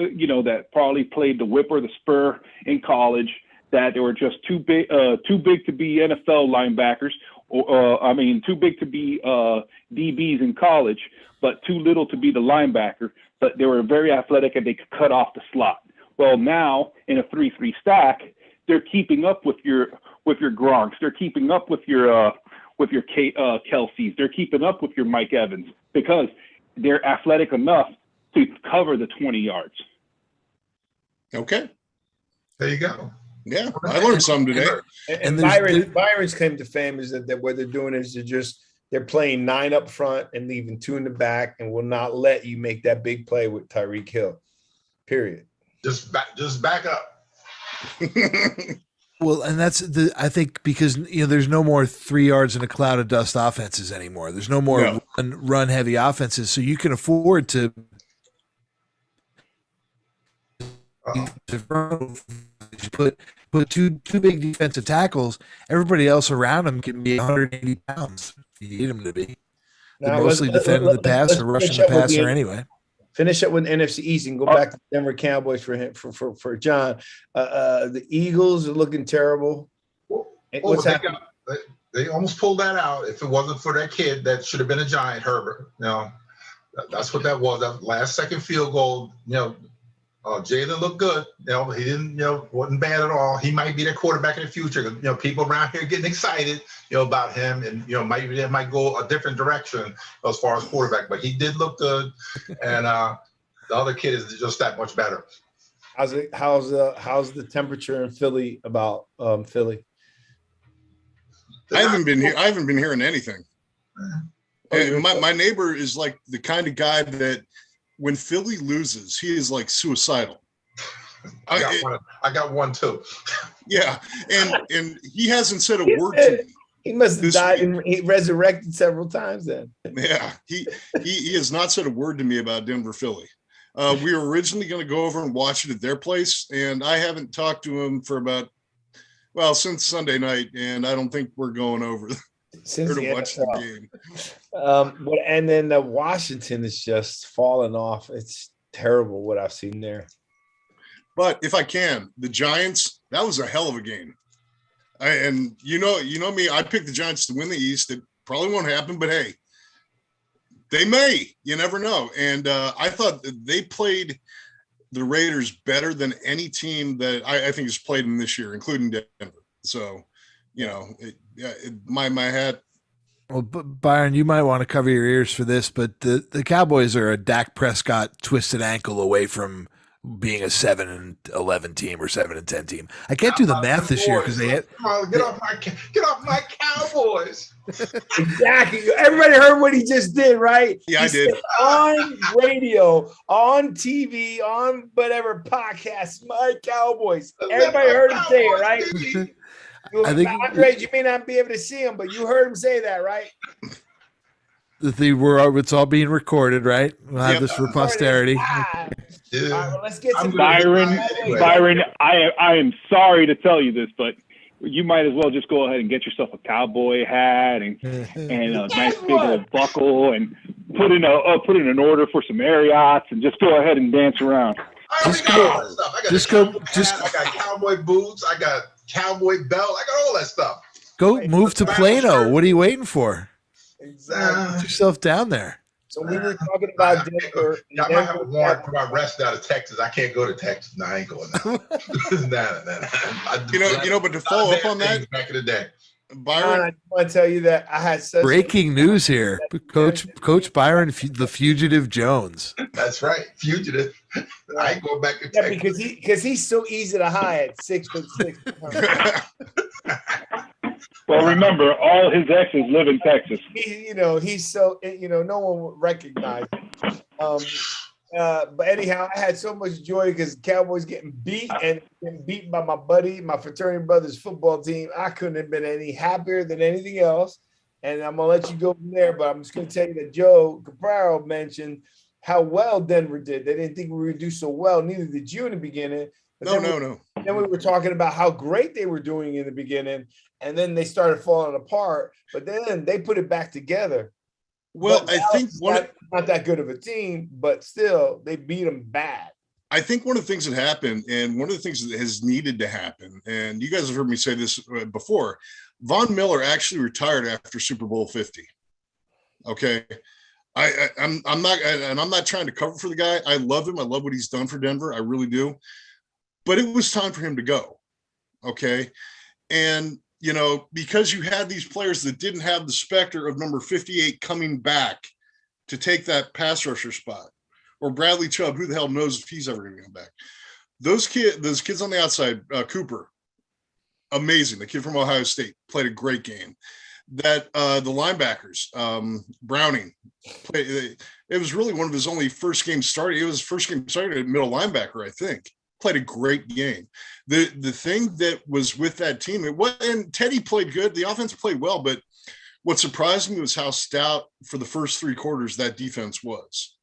that probably played the whip or the spur in college, that they were just too big to be NFL linebackers, too big to be DBs in college, but too little to be the linebacker. But they were very athletic and they could cut off the slot. Well, now in a 3-3 stack, they're keeping up with your Gronks. They're keeping up with your Kelseys. They're keeping up with your Mike Evans because they're athletic enough to cover the 20 yards. Okay. There you go. Yeah, I learned something today. And Byron's claim to fame is that what they're doing is they're playing 9 up front and leaving 2 in the back, and will not let you make that big play with Tyreek Hill. Period. Just back up. Well, and that's I think because there's no more 3 yards in a cloud of dust offenses anymore. There's no more run heavy offenses, so you can afford to put two big defensive tackles. Everybody else around them can be 180 pounds. You need them to be. They're mostly defending the pass or rushing the passer anyway. Finish up with NFC East and go back to Denver Cowboys for John. The Eagles are looking terrible. What's happening? They almost pulled that out. If it wasn't for that kid, that should have been a Giant, Herbert. That's what that was. That last second field goal. Jalen looked good. He didn't. Wasn't bad at all. He might be the quarterback in the future. People around here getting excited. About him, and maybe they might go a different direction as far as quarterback. But he did look good, and the other kid is just that much better. How's the temperature in Philly about Philly? I haven't been hearing anything. And my neighbor is like the kind of guy that when Philly loses, he is like suicidal. I got one too. Yeah, and he hasn't said a word to me. He must have died and he resurrected several times then. Yeah, he has not said a word to me about Denver, Philly. We were originally going to go over and watch it at their place, and I haven't talked to them for since Sunday night, and I don't think we're going over Since there to watch the NFL. game. And then the Washington is just falling off. It's terrible what I've seen there. But if I can, the Giants, that was a hell of a game. And you know me, I picked the Giants to win the East. It probably won't happen, but hey, they may. You never know. And I thought they played the Raiders better than any team that I think has played them this year, including Denver. So, my hat. Well, Byron, you might want to cover your ears for this, but the Cowboys are a Dak Prescott twisted ankle away from being a 7-11 team or 7-10 team. I can't do the math this year because they had. Come on, get off my Cowboys. Exactly. Everybody heard what he just did, right? Yeah, I did. On radio, on TV, on whatever podcast, my Cowboys. Everybody heard him say it, right? I think Andre, you may not be able to see him, but you heard him say that, right? It's all being recorded, right? We'll have this for posterity. All right, well, let's get to Byron, I am sorry to tell you this, but you might as well just go ahead and get yourself a cowboy hat and a nice big old buckle and put in an order for some Marriott's and just go ahead and dance around. I got cowboy boots. I got cowboy belt. I got all that stuff. Go move to Plano. What are you waiting for? Exactly. Put yourself down there. So we were talking about Denver. I might have a warrant for my arrest out of Texas. I can't go to Texas. No, I ain't going there. But to follow up on that, back in the day, Byron, I want to tell you that I had such breaking news here. Coach Byron, the fugitive Jones. That's right, fugitive. I ain't going back to Yeah, Texas. because he's so easy to hide at 6'6". Well, remember, all his exes live in Texas. He's so no one would recognize him. But anyhow, I had so much joy because Cowboys getting beat and getting beaten by my fraternity brother's football team. I couldn't have been any happier than anything else. And I'm gonna let you go from there, but I'm just gonna tell you that Joe Capraro mentioned how well Denver did. They didn't think we would do so well. Neither did you in the beginning. But no. Then we were talking about how great they were doing in the beginning, and then they started falling apart. But then they put it back together. Well, I think not that good of a team, but still they beat them bad. I think one of the things that happened, and one of the things that has needed to happen, and you guys have heard me say this before, Von Miller actually retired after Super Bowl 50. Okay. I'm not trying to cover for the guy. I love him. I love what he's done for Denver. I really do. But it was time for him to go. Okay. And, because you had these players that didn't have the specter of number 58 coming back to take that pass rusher spot, or Bradley Chubb, who the hell knows if he's ever going to come back. Those kids on the outside, Cooper, amazing. The kid from Ohio State played a great game. That the linebackers, Browning, it was really one of his only first games started. It was first game started at middle linebacker, I think. Played a great game. The thing that was with that team, and Teddy played good. The offense played well, but what surprised me was how stout for the first three quarters that defense was.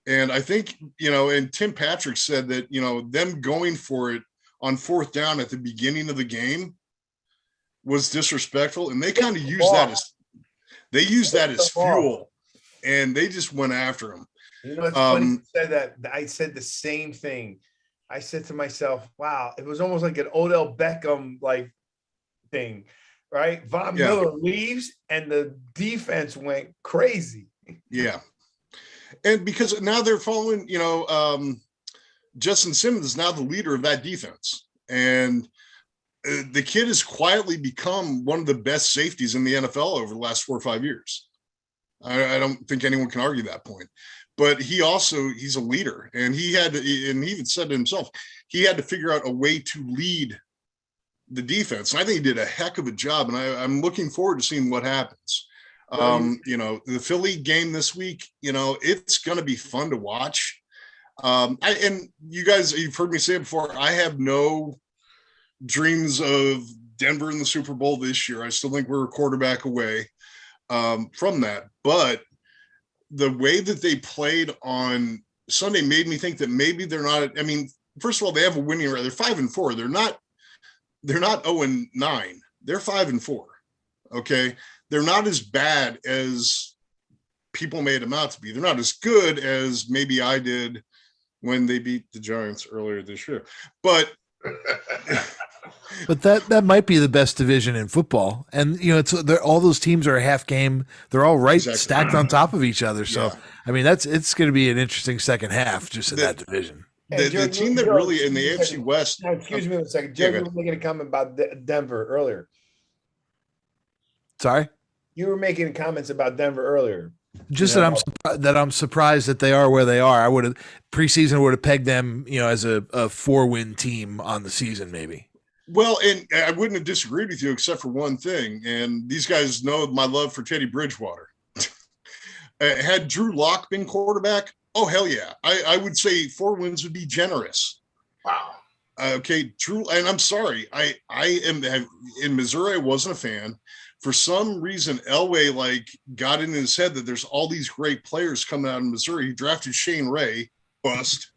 And I think, and Tim Patrick said that, them going for it on fourth down at the beginning of the game was disrespectful. And they kind of used that as fuel, and they just went after him. It's funny you said that. I said the same thing. I said to myself, wow, it was almost like an Odell Beckham thing, right? Von Miller leaves and the defense went crazy. Yeah. And because now they're following, Justin Simmons is now the leader of that defense. And the kid has quietly become one of the best safeties in the NFL over the last 4 or 5 years. I don't think anyone can argue that point. But he's a leader, and he even said to himself, he had to figure out a way to lead the defense. And I think he did a heck of a job, and I'm looking forward to seeing what happens. The Philly game this week, it's going to be fun to watch. And you guys, you've heard me say it before, I have no dreams of Denver in the Super Bowl this year. I still think we're a quarterback away from that. But the way that they played on Sunday made me think that maybe they're not. I mean, first of all, they have a winning record. They're 5-4. They're not 0-9. They're 5-4. Okay. They're not as bad as people made them out to be. They're not as good as maybe I did when they beat the Giants earlier this year. But that might be the best division in football. And all those teams are a half game. They're all stacked on top of each other. So I mean, it's going to be an interesting second half just in that division. The team that really in the AFC West. Now, excuse me 1 second. Joe, you were making a comment about Denver earlier. Sorry? You were making comments about Denver earlier. Just that I'm surprised that they are where they are. I would have preseason would have pegged them, as a 4-win team on the season, maybe. Well, and I wouldn't have disagreed with you except for one thing. And these guys know my love for Teddy Bridgewater. Had Drew Lock been quarterback, oh hell yeah, I would say 4 wins would be generous. Wow. Okay, Drew, and I'm sorry, I am in Missouri. I wasn't a fan. For some reason, Elway got in his head that there's all these great players coming out of Missouri. He drafted Shane Ray, bust.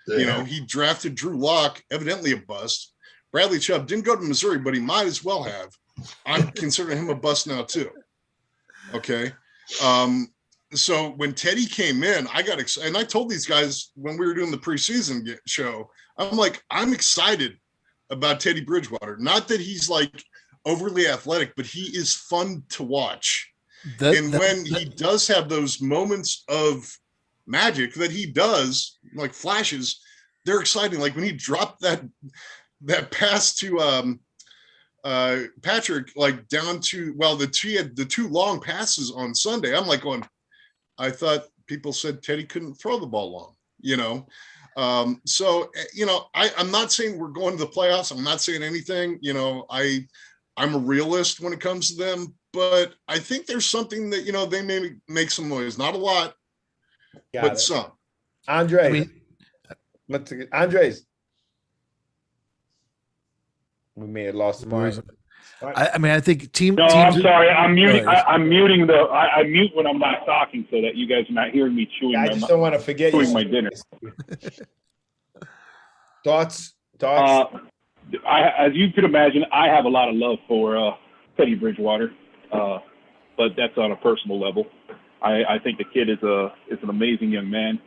Yeah. He drafted Drew Lock, evidently a bust. Bradley Chubb didn't go to Missouri, but he might as well have. I'm considering him a bust now too. Okay. So when Teddy came in, I got excited. And I told these guys when we were doing the preseason show, I'm excited about Teddy Bridgewater. Not that he's overly athletic, but he is fun to watch. When he does have those moments of magic that he does, flashes, they're exciting. Like when he dropped that pass to Patrick, down to he had the 2 long passes on Sunday. I'm going, I thought people said Teddy couldn't throw the ball long, So I'm not saying we're going to the playoffs. I'm not saying anything. I'm a realist when it comes to them, but I think there's something that they may make some noise. Not a lot, but some. Andres. We may have lost the mind. I think team. No, I'm sorry. I'm muting. I'm muting I mute when I'm not talking so that you guys are not hearing me chewing. I just don't want to forget chewing my dinner. Thoughts? As you could imagine, I have a lot of love for Teddy Bridgewater, but that's on a personal level. I think the kid is an amazing young man.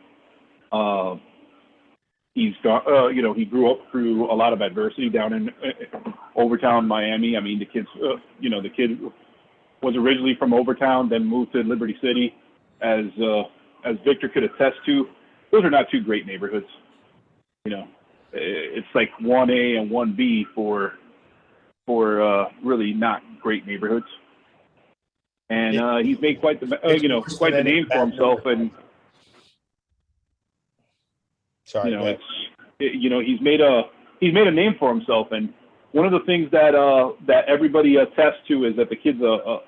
He's got, he grew up through a lot of adversity down in Overtown, Miami. I mean, the kid was originally from Overtown, then moved to Liberty City. As Victor could attest to, those are not 2 great neighborhoods. It's like 1A and 1B for really not great neighborhoods. And he's made quite the name for himself. And Sorry, he's made a name for himself. And one of the things that everybody attests to is that the kid's a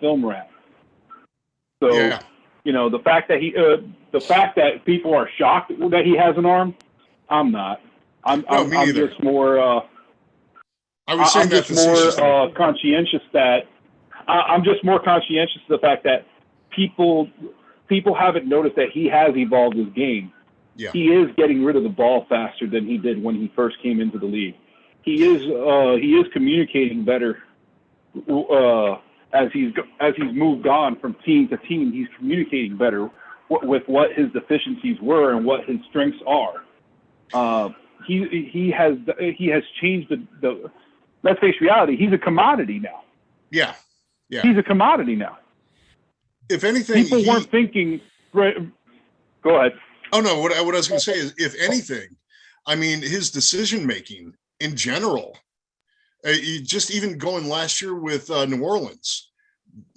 film rat. So yeah. The fact that people are shocked that he has an arm, I'm not. I'm just more. I was saying that more conscientious that I'm just more conscientious of the fact that people haven't noticed that he has evolved his game. Yeah. He is getting rid of the ball faster than he did when he first came into the league. He is communicating better as he's moved on from team to team. He's communicating better with what his deficiencies were and what his strengths are. He has changed the let's face reality. He's a commodity now. Yeah. He's a commodity now. If anything, people weren't thinking. Right, go ahead. Oh no! What I was going to say is, if anything, I mean, his decision making in general, just even going last year with New Orleans,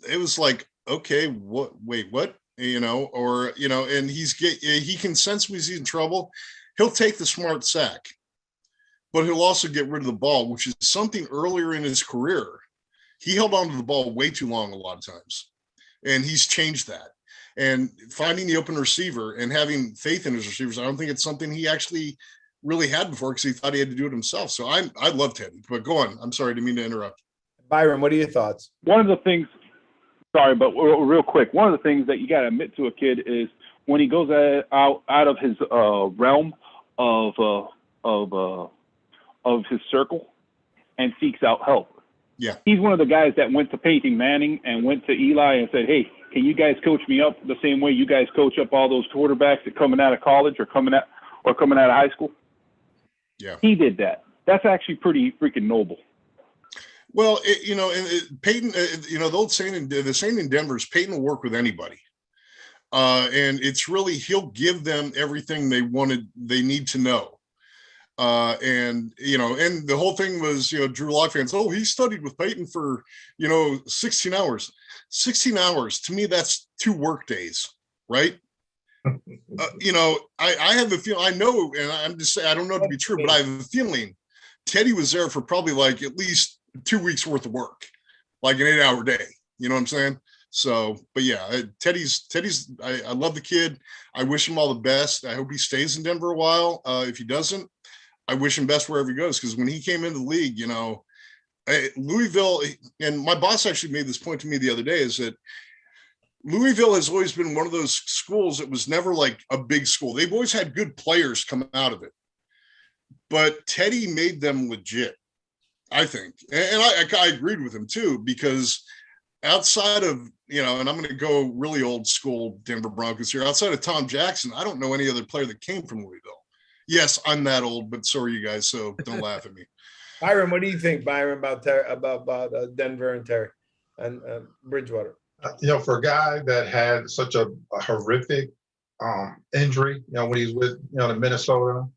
it was like, okay, what? Wait, what? And he can sense when he's in trouble. He'll take the smart sack, but he'll also get rid of the ball, which is something earlier in his career. He held on to the ball way too long a lot of times, and he's changed that. And finding the open receiver and having faith in his receivers, I don't think it's something he actually really had before because he thought he had to do it himself. So I love Teddy, but go on. I'm sorry, didn't mean to interrupt. Byron, what are your thoughts? One of the things, sorry, but real quick, one of the things that you got to admit to a kid is when he goes out of his realm of his circle and seeks out help. Yeah. He's one of the guys that went to Peyton Manning and went to Eli and said, hey, can you guys coach me up the same way you guys coach up all those quarterbacks that coming out of college or coming out of high school? Yeah. He did that. That's actually pretty freaking noble. Well, Peyton, the old saying, the saying in Denver is Peyton will work with anybody. And it's really, he'll give them everything they need to know. And the whole thing was, Drew Lock fans, oh, he studied with Peyton for, 16 hours. 16 hours, to me, that's 2 work days, right? I have a feeling, I know, and I'm just saying, I don't know it to be true, but I have a feeling Teddy was there for probably like at least 2 weeks worth of work, like an 8-hour day. You know what I'm saying? So, but yeah, Teddy's, I love the kid. I wish him all the best. I hope he stays in Denver a while. If he doesn't, I wish him best wherever he goes. Because when he came into the league, Louisville, and my boss actually made this point to me the other day, is that Louisville has always been one of those schools that was never like a big school. They've always had good players come out of it. But Teddy made them legit, I think. And I agreed with him too, because outside of, and I'm going to go really old school Denver Broncos here, outside of Tom Jackson, I don't know any other player that came from Louisville. Yes, I'm that old, but so are you guys, so don't laugh at me. Byron, what do you think, Byron, about Denver and Terry and Bridgewater? For a guy that had such a horrific injury, when he's with, the Minnesota,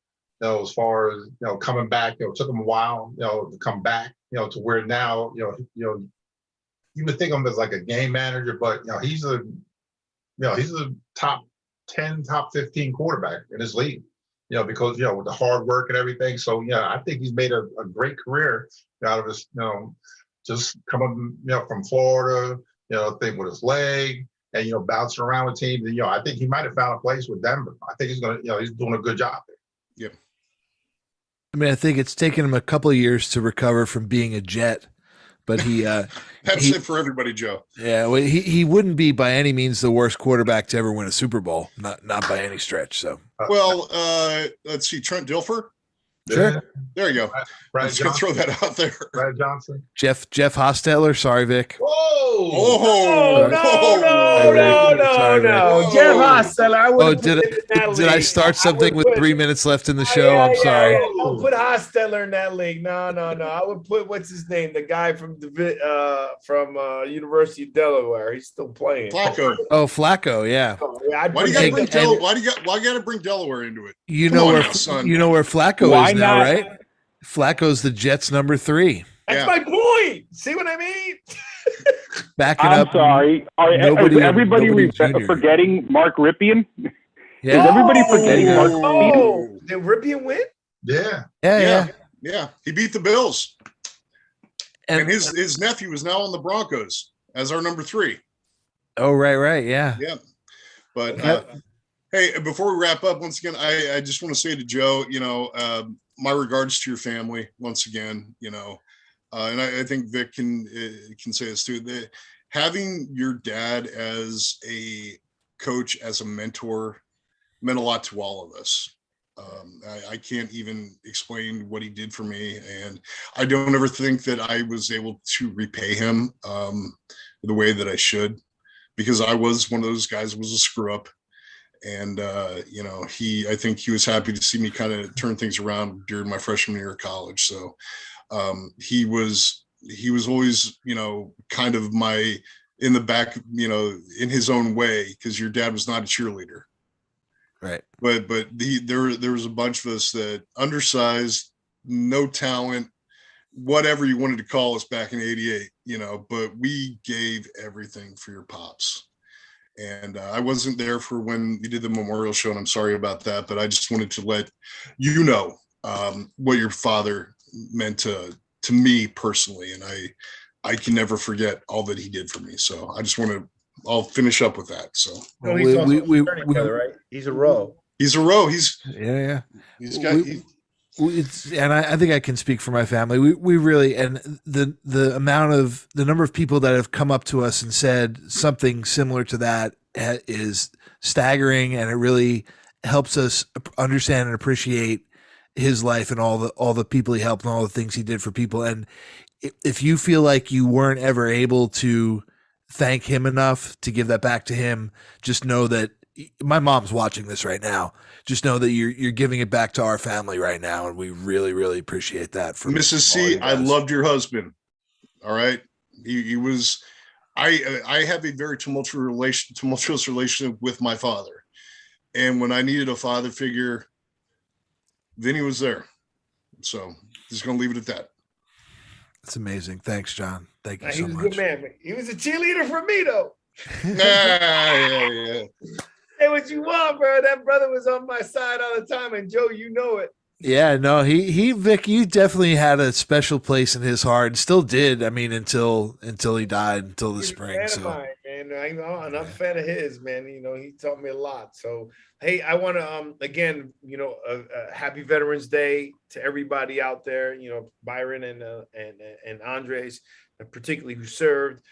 as far as, coming back, it took him a while, to come back, to where now, you would think of him as like a game manager, but, he's a top 10, top 15 quarterback in his league, because, with the hard work and everything. So, I think he's made a great career out of his, just coming, from Florida, thing with his leg and, bouncing around with teams. And, I think he might have found a place with Denver. I think he's going to, he's doing a good job there. Yep. I mean, I think it's taken him a couple of years to recover from being a Jet, but he that's it for everybody, Joe. Yeah, well, he wouldn't be by any means the worst quarterback to ever win a Super Bowl, not by any stretch. So, well, let's see, Trent Dilfer. Sure. Yeah. There you go. Brad Let's go throw that out there. Brad Johnson. Jeff Hostetler. Sorry, Vic. Whoa! Oh, no. Jeff Hostetler. Oh, did I start something with 3 minutes left in the show? I'm sorry. Don't put Hostetler in that league. No. I would put, what's his name? The guy from University of Delaware. He's still playing. Flacco. Oh, Flacco. Yeah. Why do you gotta bring Delaware into it? You know where Flacco is now, right? Flacco's the Jets' number 3. That's my point. See what I mean? Backing I'm up. sorry. Is everybody forgetting Mark Ripien? Yeah. Is everybody forgetting Mark Ripien? Oh, did Ripien win? Yeah. He beat the Bills. And his nephew is now on the Broncos as our number 3. Oh, right. Yeah. But hey, before we wrap up, once again, I just want to say to Joe, my regards to your family once again, and I think Vic can say this too, that having your dad as a coach, as a mentor, meant a lot to all of us. I can't even explain what he did for me, and I don't ever think that I was able to repay him the way that I should, because I was one of those guys who was a screw up. And, I think he was happy to see me kind of turn things around during my freshman year of college. So he was always, kind of in the back, in his own way, because your dad was not a cheerleader. Right. But there was a bunch of us that undersized, no talent, whatever you wanted to call us back in '88, but we gave everything for your pops. And I wasn't there for when you did the memorial show, and I'm sorry about that, but I just wanted to let you know what your father meant to me personally. And I can never forget all that he did for me. So I just I'll finish up with that. So right? He's a row. He's a row. Yeah. He's got and I think I can speak for my family. We really, and the number of people that have come up to us and said something similar to that is staggering, and it really helps us understand and appreciate his life and all the people he helped and all the things he did for people. And if you feel like you weren't ever able to thank him enough to give that back to him, just know that my mom's watching this right now. Just know that you're giving it back to our family right now, and we really, really appreciate that. From Mrs. C, I loved your husband. All right, he was. I have a very tumultuous relationship with my father, and when I needed a father figure, Vinny was there. So just gonna leave it at that. That's amazing. Thanks, John. Thank you so much. He was much. a good man. He was a cheerleader for me, though. Yeah. Hey, what you want, bro? That brother was on my side all the time, and Joe, you know it. Yeah, no, Vic, you definitely had a special place in his heart, and still did. I mean, until he died, until the spring. He's a fan of mine, man. I know, and I'm a fan of his, man. You know, he taught me a lot. So, hey, I want to again, you know, happy Veterans Day to everybody out there. You know, Byron and Andres, particularly who served.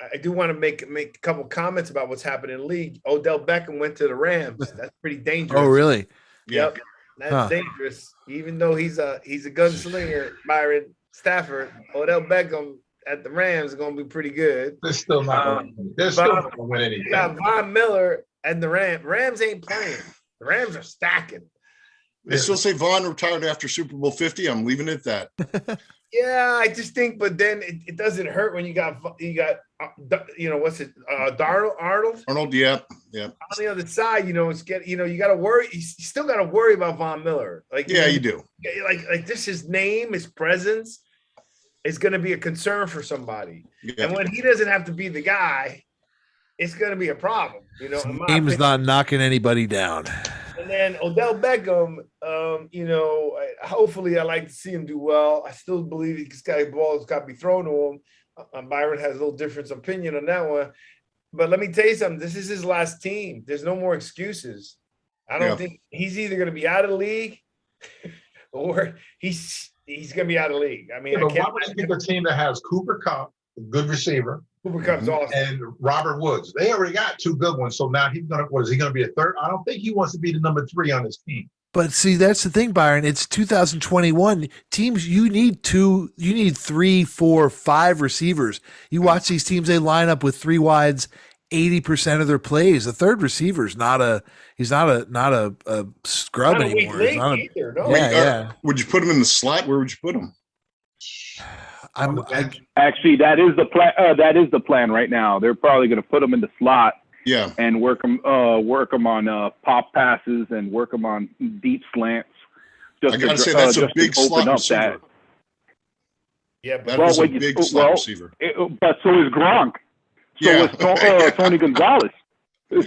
I do want to make a couple comments about what's happening in the league. Odell Beckham went to the Rams. That's pretty dangerous. Oh, really? Yep. That's dangerous. Even though he's a gunslinger, Byron Stafford, Odell Beckham at the Rams is going to be pretty good. They're still not going to win anything. Got Von Miller and the Rams. Rams ain't playing. The Rams are stacking. They still say Vaughn retired after Super Bowl 50. I'm leaving it at that. Yeah, I just think, but then it doesn't hurt when you got you know, what's it, Arnold, yeah. On the other side, you know, you got to worry. You still got to worry about Von Miller. Like, yeah, you do. Like this, his name, his presence is going to be a concern for somebody. Yeah. And when he doesn't have to be the guy, it's going to be a problem. You know, his name's not knocking anybody down. And then Odell Beckham, you know, hopefully I like to see him do well. I still believe he's got a ball that's got to be thrown to him. Byron has a little different opinion on that one. But let me tell you something. This is his last team. There's no more excuses. I don't think he's either going to be out of the league or he's going to be out of the league. I mean, why would you pick a team that has Cooper Kupp, a good receiver, Cooper Kupp's awesome, and Robert Woods? They already got two good ones. So now he's going to, what is he going to be a third? I don't think he wants to be the number 3 on his team. But see, that's the thing, Byron. It's 2021. Teams, you need 3, 4, 5 receivers. You watch these teams; they line up with 3 wides 80% of their plays. The third receiver's not a scrub anymore. Either, no. Yeah. Would you put him in the slot? Where would you put him? Actually, that is the plan. That is the plan right now. They're probably going to put him in the slot. Yeah, and work them on pop passes and work them on deep slants. I gotta say that's a big slot receiver. Yeah, but that is a big slot receiver. But so is Gronk. So is Tony Gonzalez.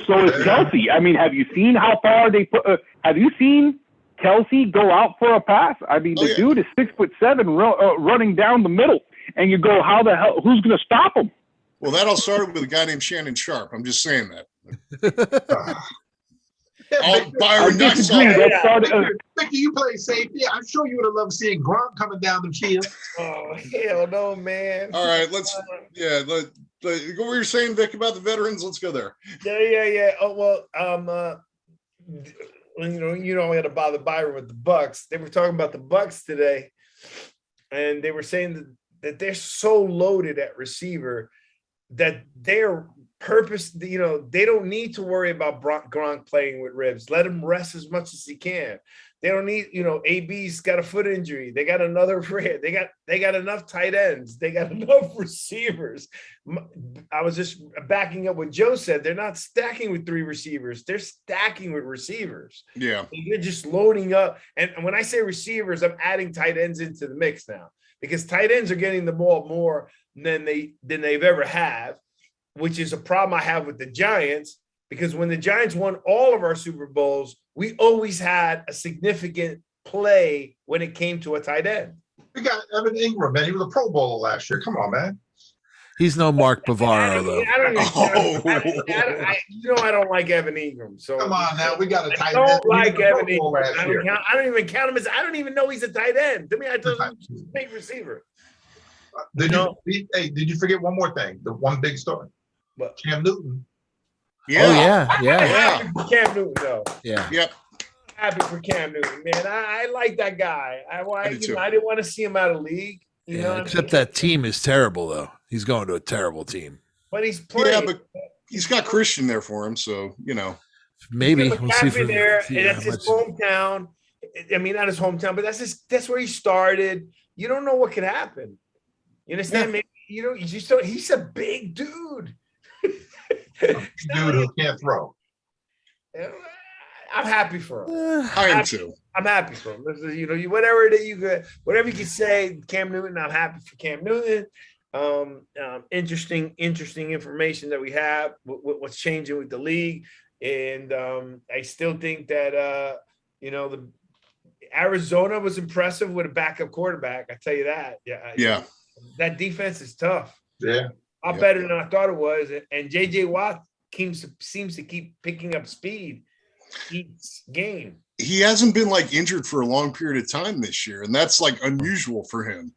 So is Kelsey. I mean, have you seen how far they put? Have you seen Kelsey go out for a pass? I mean, the dude is 6'7", running down the middle, and you go, how the hell? Who's going to stop him? Well, that all started with a guy named Shannon Sharp. I'm just saying that. Byron, Mickey, you play safety. I'm sure you would have loved seeing Gronk coming down the field. Oh, hell no, man. All right, let's what were you saying, Vic, about the veterans? Let's go there. Yeah. Oh, well, you know, we had to bother Byron with the Bucks. They were talking about the Bucks today, and they were saying that they're so loaded at receiver that they're you know, they don't need to worry about Gronk playing with ribs. Let him rest as much as he can. They don't need, you know, AB's got a foot injury. They got another rib. They got enough tight ends. They got enough receivers. I was just backing up what Joe said. They're not stacking with 3 receivers. They're stacking with receivers. Yeah. They're just loading up. And when I say receivers, I'm adding tight ends into the mix now, because tight ends are getting the ball more than they've ever have, which is a problem I have with the Giants, because when the Giants won all of our Super Bowls, we always had a significant play when it came to a tight end. We got Evan Ingram, man. He was a Pro Bowler last year. Come on, man. He's no Mark Bavaro though. I don't like Evan Ingram. So come on now, we got a tight I end. don't like Evan Ingram. Last I year. don't even count him as. I don't even know he's a tight end. To me, I thought he was a big receiver. Did you forget one more thing? The one big story. What? Cam Newton. Yeah. Oh yeah. Happy for Cam Newton, though. Yeah. Yep. Happy for Cam Newton, man. I like that guy. I didn't want to see him out of league. You know, except that team is terrible, though. He's going to a terrible team. But he's playing. Yeah, but he's got Christian there for him, so maybe we'll see if there. That's his hometown. I mean, not his hometown, but that's where he started. You don't know what could happen. You understand? Yeah. Maybe he's a big dude. Dude who can't throw. I'm happy for him. I am too. I'm happy for him. Whatever you can say, Cam Newton. I'm happy for Cam Newton. Interesting information that we have. What's changing with the league, and I still think that the Arizona was impressive with a backup quarterback. I tell you that. Yeah. That defense is tough. Yeah. A lot better than I thought it was. And JJ Watt seems to keep picking up speed each game. He hasn't been injured for a long period of time this year, and that's unusual for him.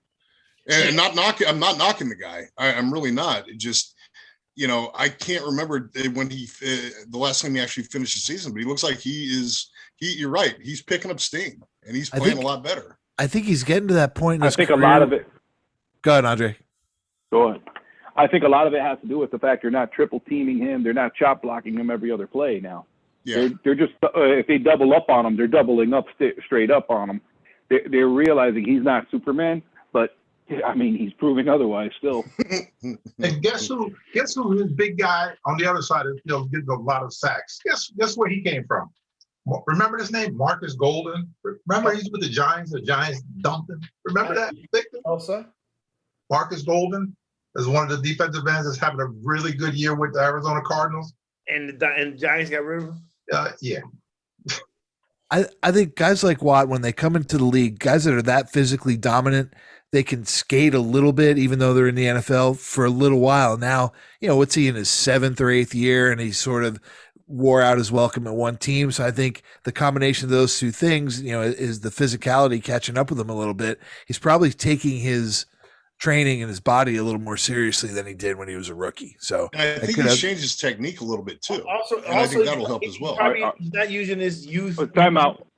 And I'm not knocking the guy. I'm really not. It just, I can't remember when the last time he actually finished the season, but he looks like you're right. He's picking up steam and he's playing a lot better. I think he's getting to that point in his career. A lot of it. Go ahead, Andre. Go ahead. I think a lot of it has to do with the fact they're not triple teaming him. They're not chop blocking him every other play now. Yeah. They're just if they double up on him, they're doubling up straight up on him. They're realizing he's not Superman, but I mean he's proving otherwise still. And guess who his big guy on the other side is getting a lot of sacks. Guess where he came from? Remember his name? Marcus Golden. Remember he's with the Giants. The Giants dumped him. Remember that? Also, Marcus Golden is one of the defensive ends that's having a really good year with the Arizona Cardinals. And the Giants got rid of him? Yeah. I think guys like Watt, when they come into the league, guys that are that physically dominant, they can skate a little bit, even though they're in the NFL for a little while. Now, what's he in his 7th or 8th year, and he sort of wore out his welcome at one team. So I think the combination of those two things, is the physicality catching up with him a little bit. He's probably taking his training and his body a little more seriously than he did when he was a rookie. So I think he's changed his technique a little bit too. Also, I think that'll help as well. He's not using his youth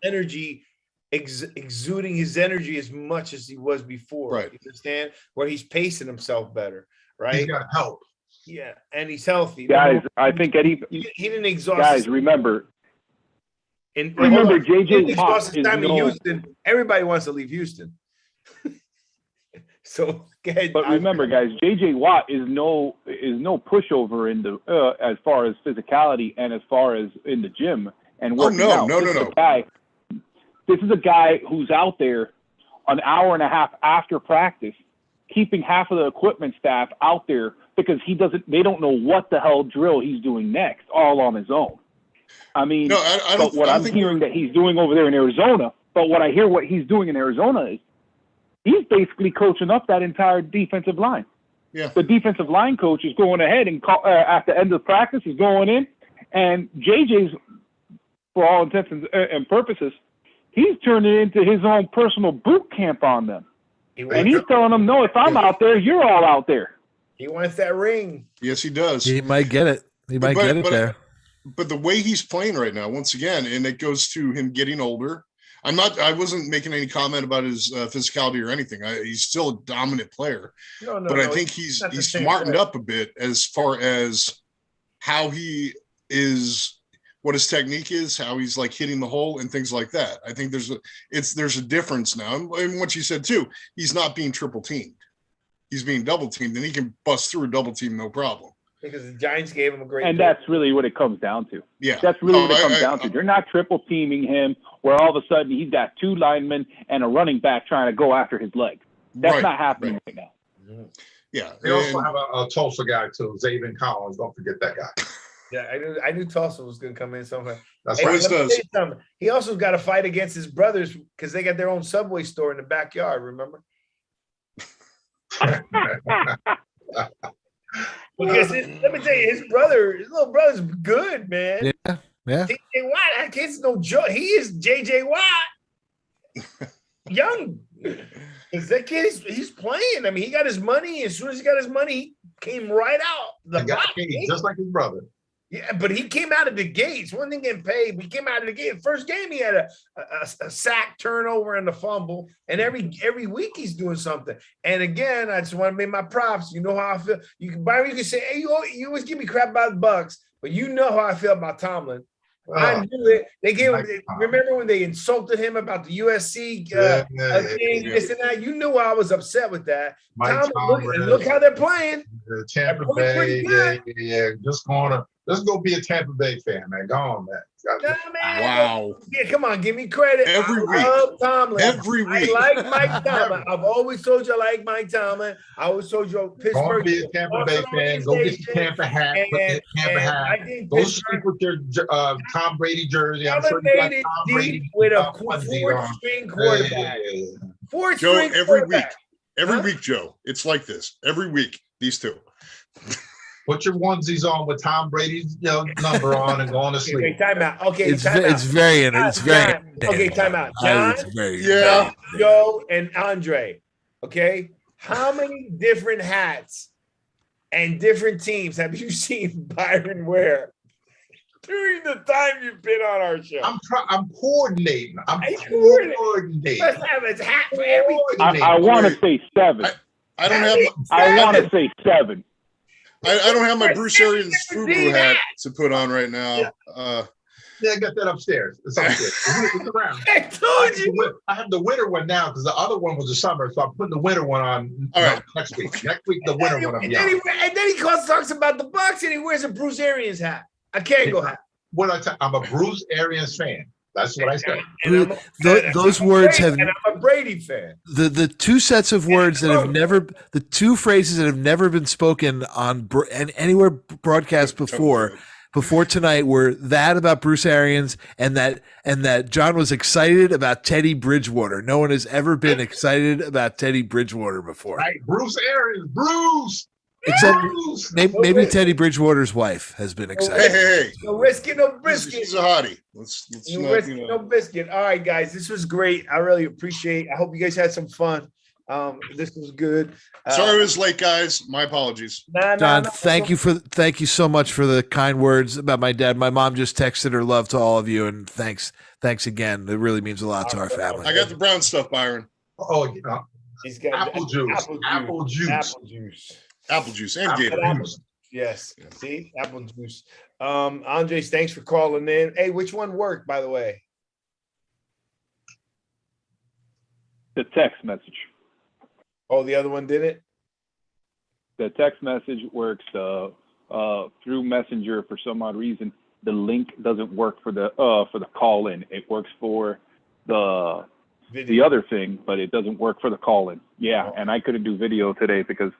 energy, exuding his energy as much as he was before. Right. You understand? Where he's pacing himself better, right? He's got help. Yeah, and he's healthy. Guys, I think Eddie. He didn't exhaust. Guys, remember. Remember, JJ Watt his time in Houston. Everybody wants to leave Houston. So, but remember, guys, JJ Watt is no pushover in the as far as physicality and as far as in the gym and working out. No. This is a guy who's out there an hour and a half after practice, keeping half of the equipment staff out there because they don't know what the hell drill he's doing next, all on his own. I mean, what I'm hearing that he's doing over there in Arizona, but what I hear what he's doing in Arizona is he's basically coaching up that entire defensive line. Yeah. The defensive line coach is going ahead and at the end of practice, he's going in, and JJ's, for all intents and purposes, he's turning it into his own personal boot camp on them. And he's telling them, no, if I'm out there, you're all out there. He wants that ring. Yes, he does. He might get it. Get it there. But the way he's playing right now, once again, and it goes to him getting older. I wasn't making any comment about his physicality or anything. He's still a dominant player. But I think he's smartened up a bit as far as how he is, what his technique is, how he's hitting the hole and things like that. I think there's a difference now. And what you said too, he's not being triple teamed. He's being double teamed, and he can bust through a double team, no problem. Because the Giants gave him a great. And that's really what it comes down to. Yeah. That's really what it comes down to. They're not triple teaming him where all of a sudden he's got 2 linemen and a running back trying to go after his leg. That's not happening right now. Mm-hmm. Yeah. They also have a Tulsa guy too, Zaven Collins. Don't forget that guy. Yeah, I knew Tulsa was going to come in somewhere. That's right. He also got to fight against his brothers because they got their own Subway store in the backyard. Remember? Because let me tell you, his little brother's good, man. Yeah, yeah. JJ Watt, that kid's no joke. He is JJ Watt. Young. Because that kid, he's playing. I mean, he got his money. As soon as he got his money, he came right out the box. Just like his brother. Yeah, but he came out of the gates. One thing getting paid, but he came out of the gate. First game, he had a sack, turnover, and a fumble. And every week he's doing something. And again, I just want to make my props. You know how I feel. You can say, hey, you always give me crap about the Bucks, but you know how I feel about Tomlin. I knew it. They gave him. Remember when they insulted him about the USC thing, this and that? You knew I was upset with that. Look how they're playing. Tampa Bay, yeah. Let's go be a Tampa Bay fan, man. Go on, man. Wow. Yeah, come on, give me credit. Every week. Love Tomlin. Every week. I like Mike Tomlin. I've always told you I like Mike Tomlin. I always told you Pittsburgh. Go be a Tampa Bay fan. Go get your Tampa hat. Go sleep with your Tom Brady jersey. I'm sure you got Tom Brady with a fourth-string quarterback. Joe, every week, Joe. It's like this. Every week, these two. Put your onesies on with Tom Brady's number on and go on to sleep. Okay, time out. Okay, it's very. Okay, time out. John, Joe, and Andre. Okay, how many different hats and different teams have you seen Byron wear during the time you've been on our show? I'm coordinating. I'm coordinating. Let's have a hat for everything. I want to say 7. I don't have. I want to say 7. I don't have my Bruce Arians FUBU hat to put on right now. Yeah, I got that upstairs. It's upstairs. It's around. I told you. I have the winter one now because the other one was the summer, so I'm putting the winter one on next week. Next week, the winter one. And then he talks about the Bucks and he wears a Bruce Arians hat. A Kangol hat. I'm a Bruce Arians fan. That's what I said. Those words have. And I'm a Brady fan. The two sets of words that have never, the two phrases that have never been spoken on and anywhere broadcast before tonight were that about Bruce Arians and that John was excited about Teddy Bridgewater. No one has ever been excited about Teddy Bridgewater before. Right, Bruce Arians, Bruce. Except maybe Teddy Bridgewater's wife has been excited. Hey. No whiskey, no biscuit. She's a hottie. Let's no whiskey, no biscuit. All right, guys, this was great. I really appreciate it. I hope you guys had some fun. This was good. Sorry it was late, guys. My apologies. Don, thank you so much for the kind words about my dad. My mom just texted her love to all of you, and thanks again. It really means a lot to our family. I got the brown stuff, Byron. Oh, yeah. He's got apple juice and Gatorade. Yes. See, apple juice. Andres, thanks for calling in. Hey, which one worked, by the way? The text message. Oh, the other one didn't? The text message works through Messenger for some odd reason. The link doesn't work for the call in. It works for the other thing, but it doesn't work for the call in. Yeah, and I couldn't do video today because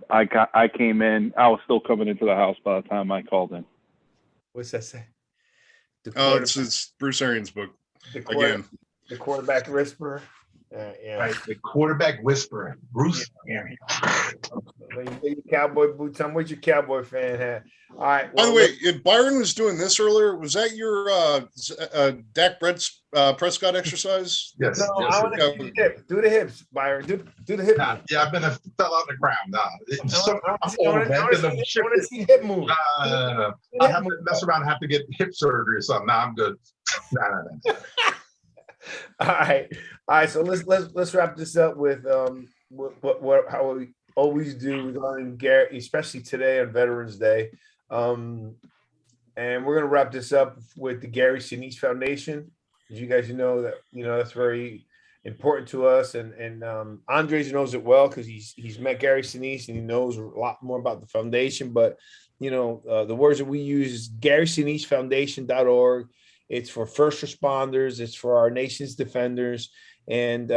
I came in. I was still coming into the house by the time I called in. What's that say? It's Bruce Arians' book again. The quarterback whisperer. Yeah. Right, the quarterback whisperer, Bruce. Cowboy boots on. Where's your cowboy fan hat? All right. By the way, if Byron was doing this earlier, was that your Dak Prescott exercise? Yes. No, I want to do the hips. Do the hips, Byron. Do the hip. Nah, yeah, I've been fell on the ground. Nah, I want to see hip move. I have to mess around and have to get hip surgery or something. Nah, I'm good. Nah. All right. So let's wrap this up with how we always do regarding Gary, especially today on Veterans Day. And we're gonna wrap this up with the Gary Sinise Foundation. As you guys know that's very important to us, and Andres knows it well because he's met Gary Sinise and he knows a lot more about the foundation. But the words that we use is GarySiniseFoundation.org. It's for first responders. It's for our nation's defenders. And,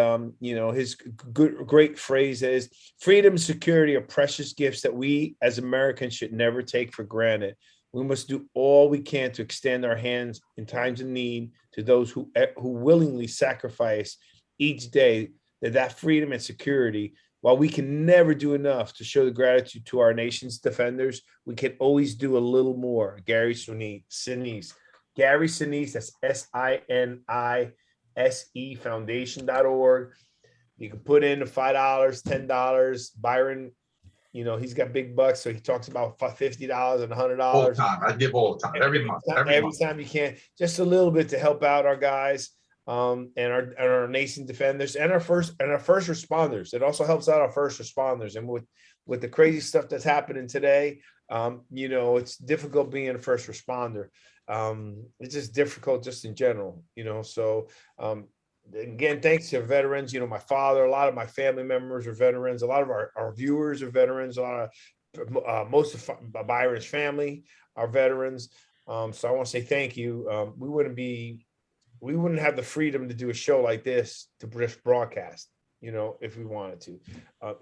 his great phrase is freedom and security are precious gifts that we as Americans should never take for granted. We must do all we can to extend our hands in times of need to those who willingly sacrifice each day that freedom and security while we can never do enough to show the gratitude to our nation's defenders, we can always do a little more. Gary Sinise. Gary Sinise, that's SINISE foundation.org. You can put in the $5, $10. Byron, he's got big bucks, so he talks about $50 and $100. All the time. I give all the time, every month. Every time you can, just a little bit to help out our guys, and our nation defenders and our first responders. It also helps out our first responders. And with the crazy stuff that's happening today, it's difficult being a first responder. It's just difficult just in general, so again, thanks to veterans. My father, a lot of my family members are veterans. A lot of our viewers are veterans. Most of Byron's family are veterans. So I want to say thank you. We wouldn't have the freedom to do a show like this to just broadcast, if we wanted to,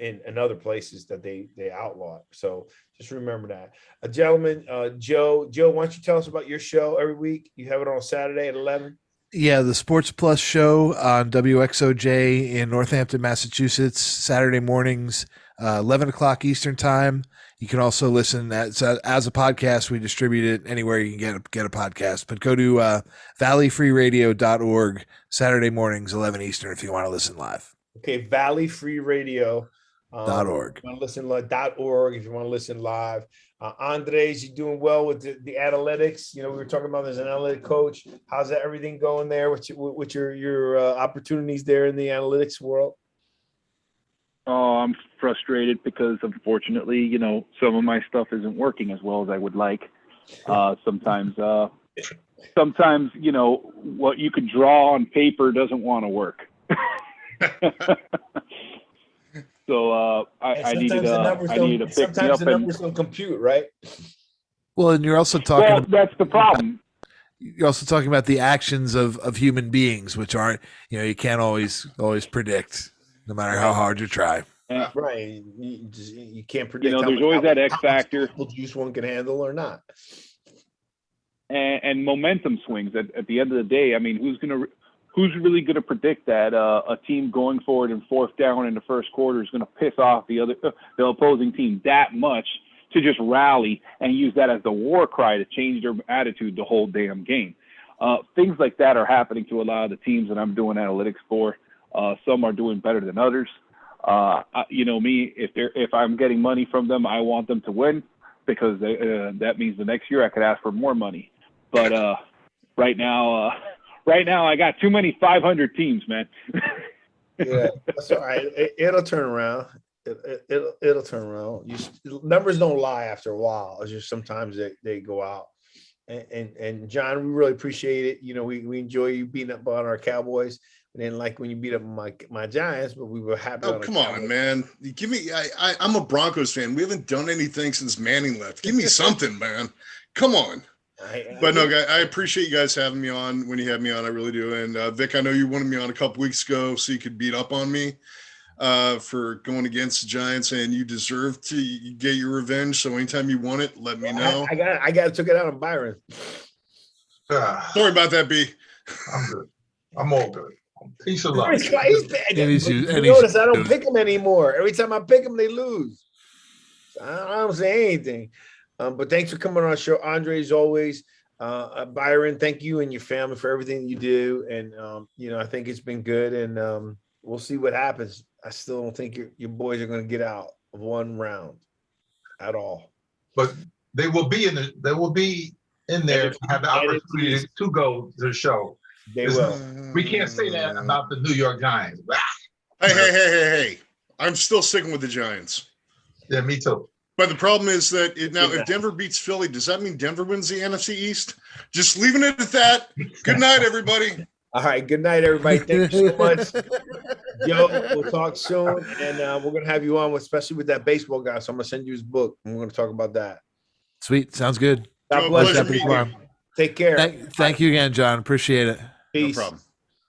in other places that they outlaw it. So just remember that. A gentleman, Joe, why don't you tell us about your show every week? You have it on Saturday at 11. Yeah, the Sports Plus show on WXOJ in Northampton, Massachusetts, Saturday mornings, 11 o'clock Eastern time. You can also listen as a podcast. We distribute it anywhere you can get a podcast. But go to valleyfreeradio.org, Saturday mornings, 11 Eastern, if you want to listen live. Okay, valleyfreeradio.org. .org. If you want to listen .org if you want to listen live. Andres, you doing well with the analytics? We were talking about there's an analytic coach. How's that everything going there? What's your opportunities there in the analytics world? Oh, I'm frustrated because unfortunately, some of my stuff isn't working as well as I would like. Sometimes, what you could draw on paper doesn't want to work. So I needed to fix the sometimes up the numbers don't compute, right? Well, and you're also talking. Well, that's the problem. You're also talking about the actions of human beings, which aren't, you can't always predict, no matter how hard you try. Right. You can't predict. There's always that X factor. Juice one can handle or not. And momentum swings. At the end of the day, I mean, who's really going to predict that a team going forward in fourth down in the first quarter is going to piss off the opposing team that much to just rally and use that as the war cry to change their attitude the whole damn game? Things like that are happening to a lot of the teams that I'm doing analytics for. Some are doing better than others. Me, if I'm getting money from them, I want them to win because that means the next year I could ask for more money. But right now I got too many 500 teams, man. Yeah, that's all right. It'll turn around. It'll turn around. Numbers don't lie after a while. It's just sometimes they go out. And John, we really appreciate it. We enjoy you beating up on our Cowboys. We didn't like when you beat up my Giants, but we were happy. Oh, come on, man! Give me. I'm a Broncos fan. We haven't done anything since Manning left. Give me something, man. Come on. But no, guys, I appreciate you guys having me on. When you had me on, I really do. And Vic, I know you wanted me on a couple weeks ago so you could beat up on me for going against the Giants, and you deserve to get your revenge. So anytime you want it, let me know. I got took it out on Byron. Sorry about that, B. I'm good. I'm all good. Peace of love. He's bad. Notice I don't pick him anymore. Every time I pick him, they lose. I don't say anything. But thanks for coming on our show, Andre, as always. Byron, thank you and your family for everything you do. And, I think it's been good. And we'll see what happens. I still don't think your boys are going to get out of one round at all. But they will be in there to have the opportunity to go to the show. They will. We can't say that about the New York Giants. Hey. I'm still sticking with the Giants. Yeah, me too. But the problem is that if Denver beats Philly, does that mean Denver wins the NFC East? Just leaving it at that. Good night, everybody. All right. Good night, everybody. Thank you so much. Joe, we'll talk soon. And we're going to have you on, especially with that baseball guy. So I'm going to send you his book. And we're going to talk about that. Sweet. Sounds good. God bless you. Take care. Thank you again, John. Appreciate it. Peace. No problem.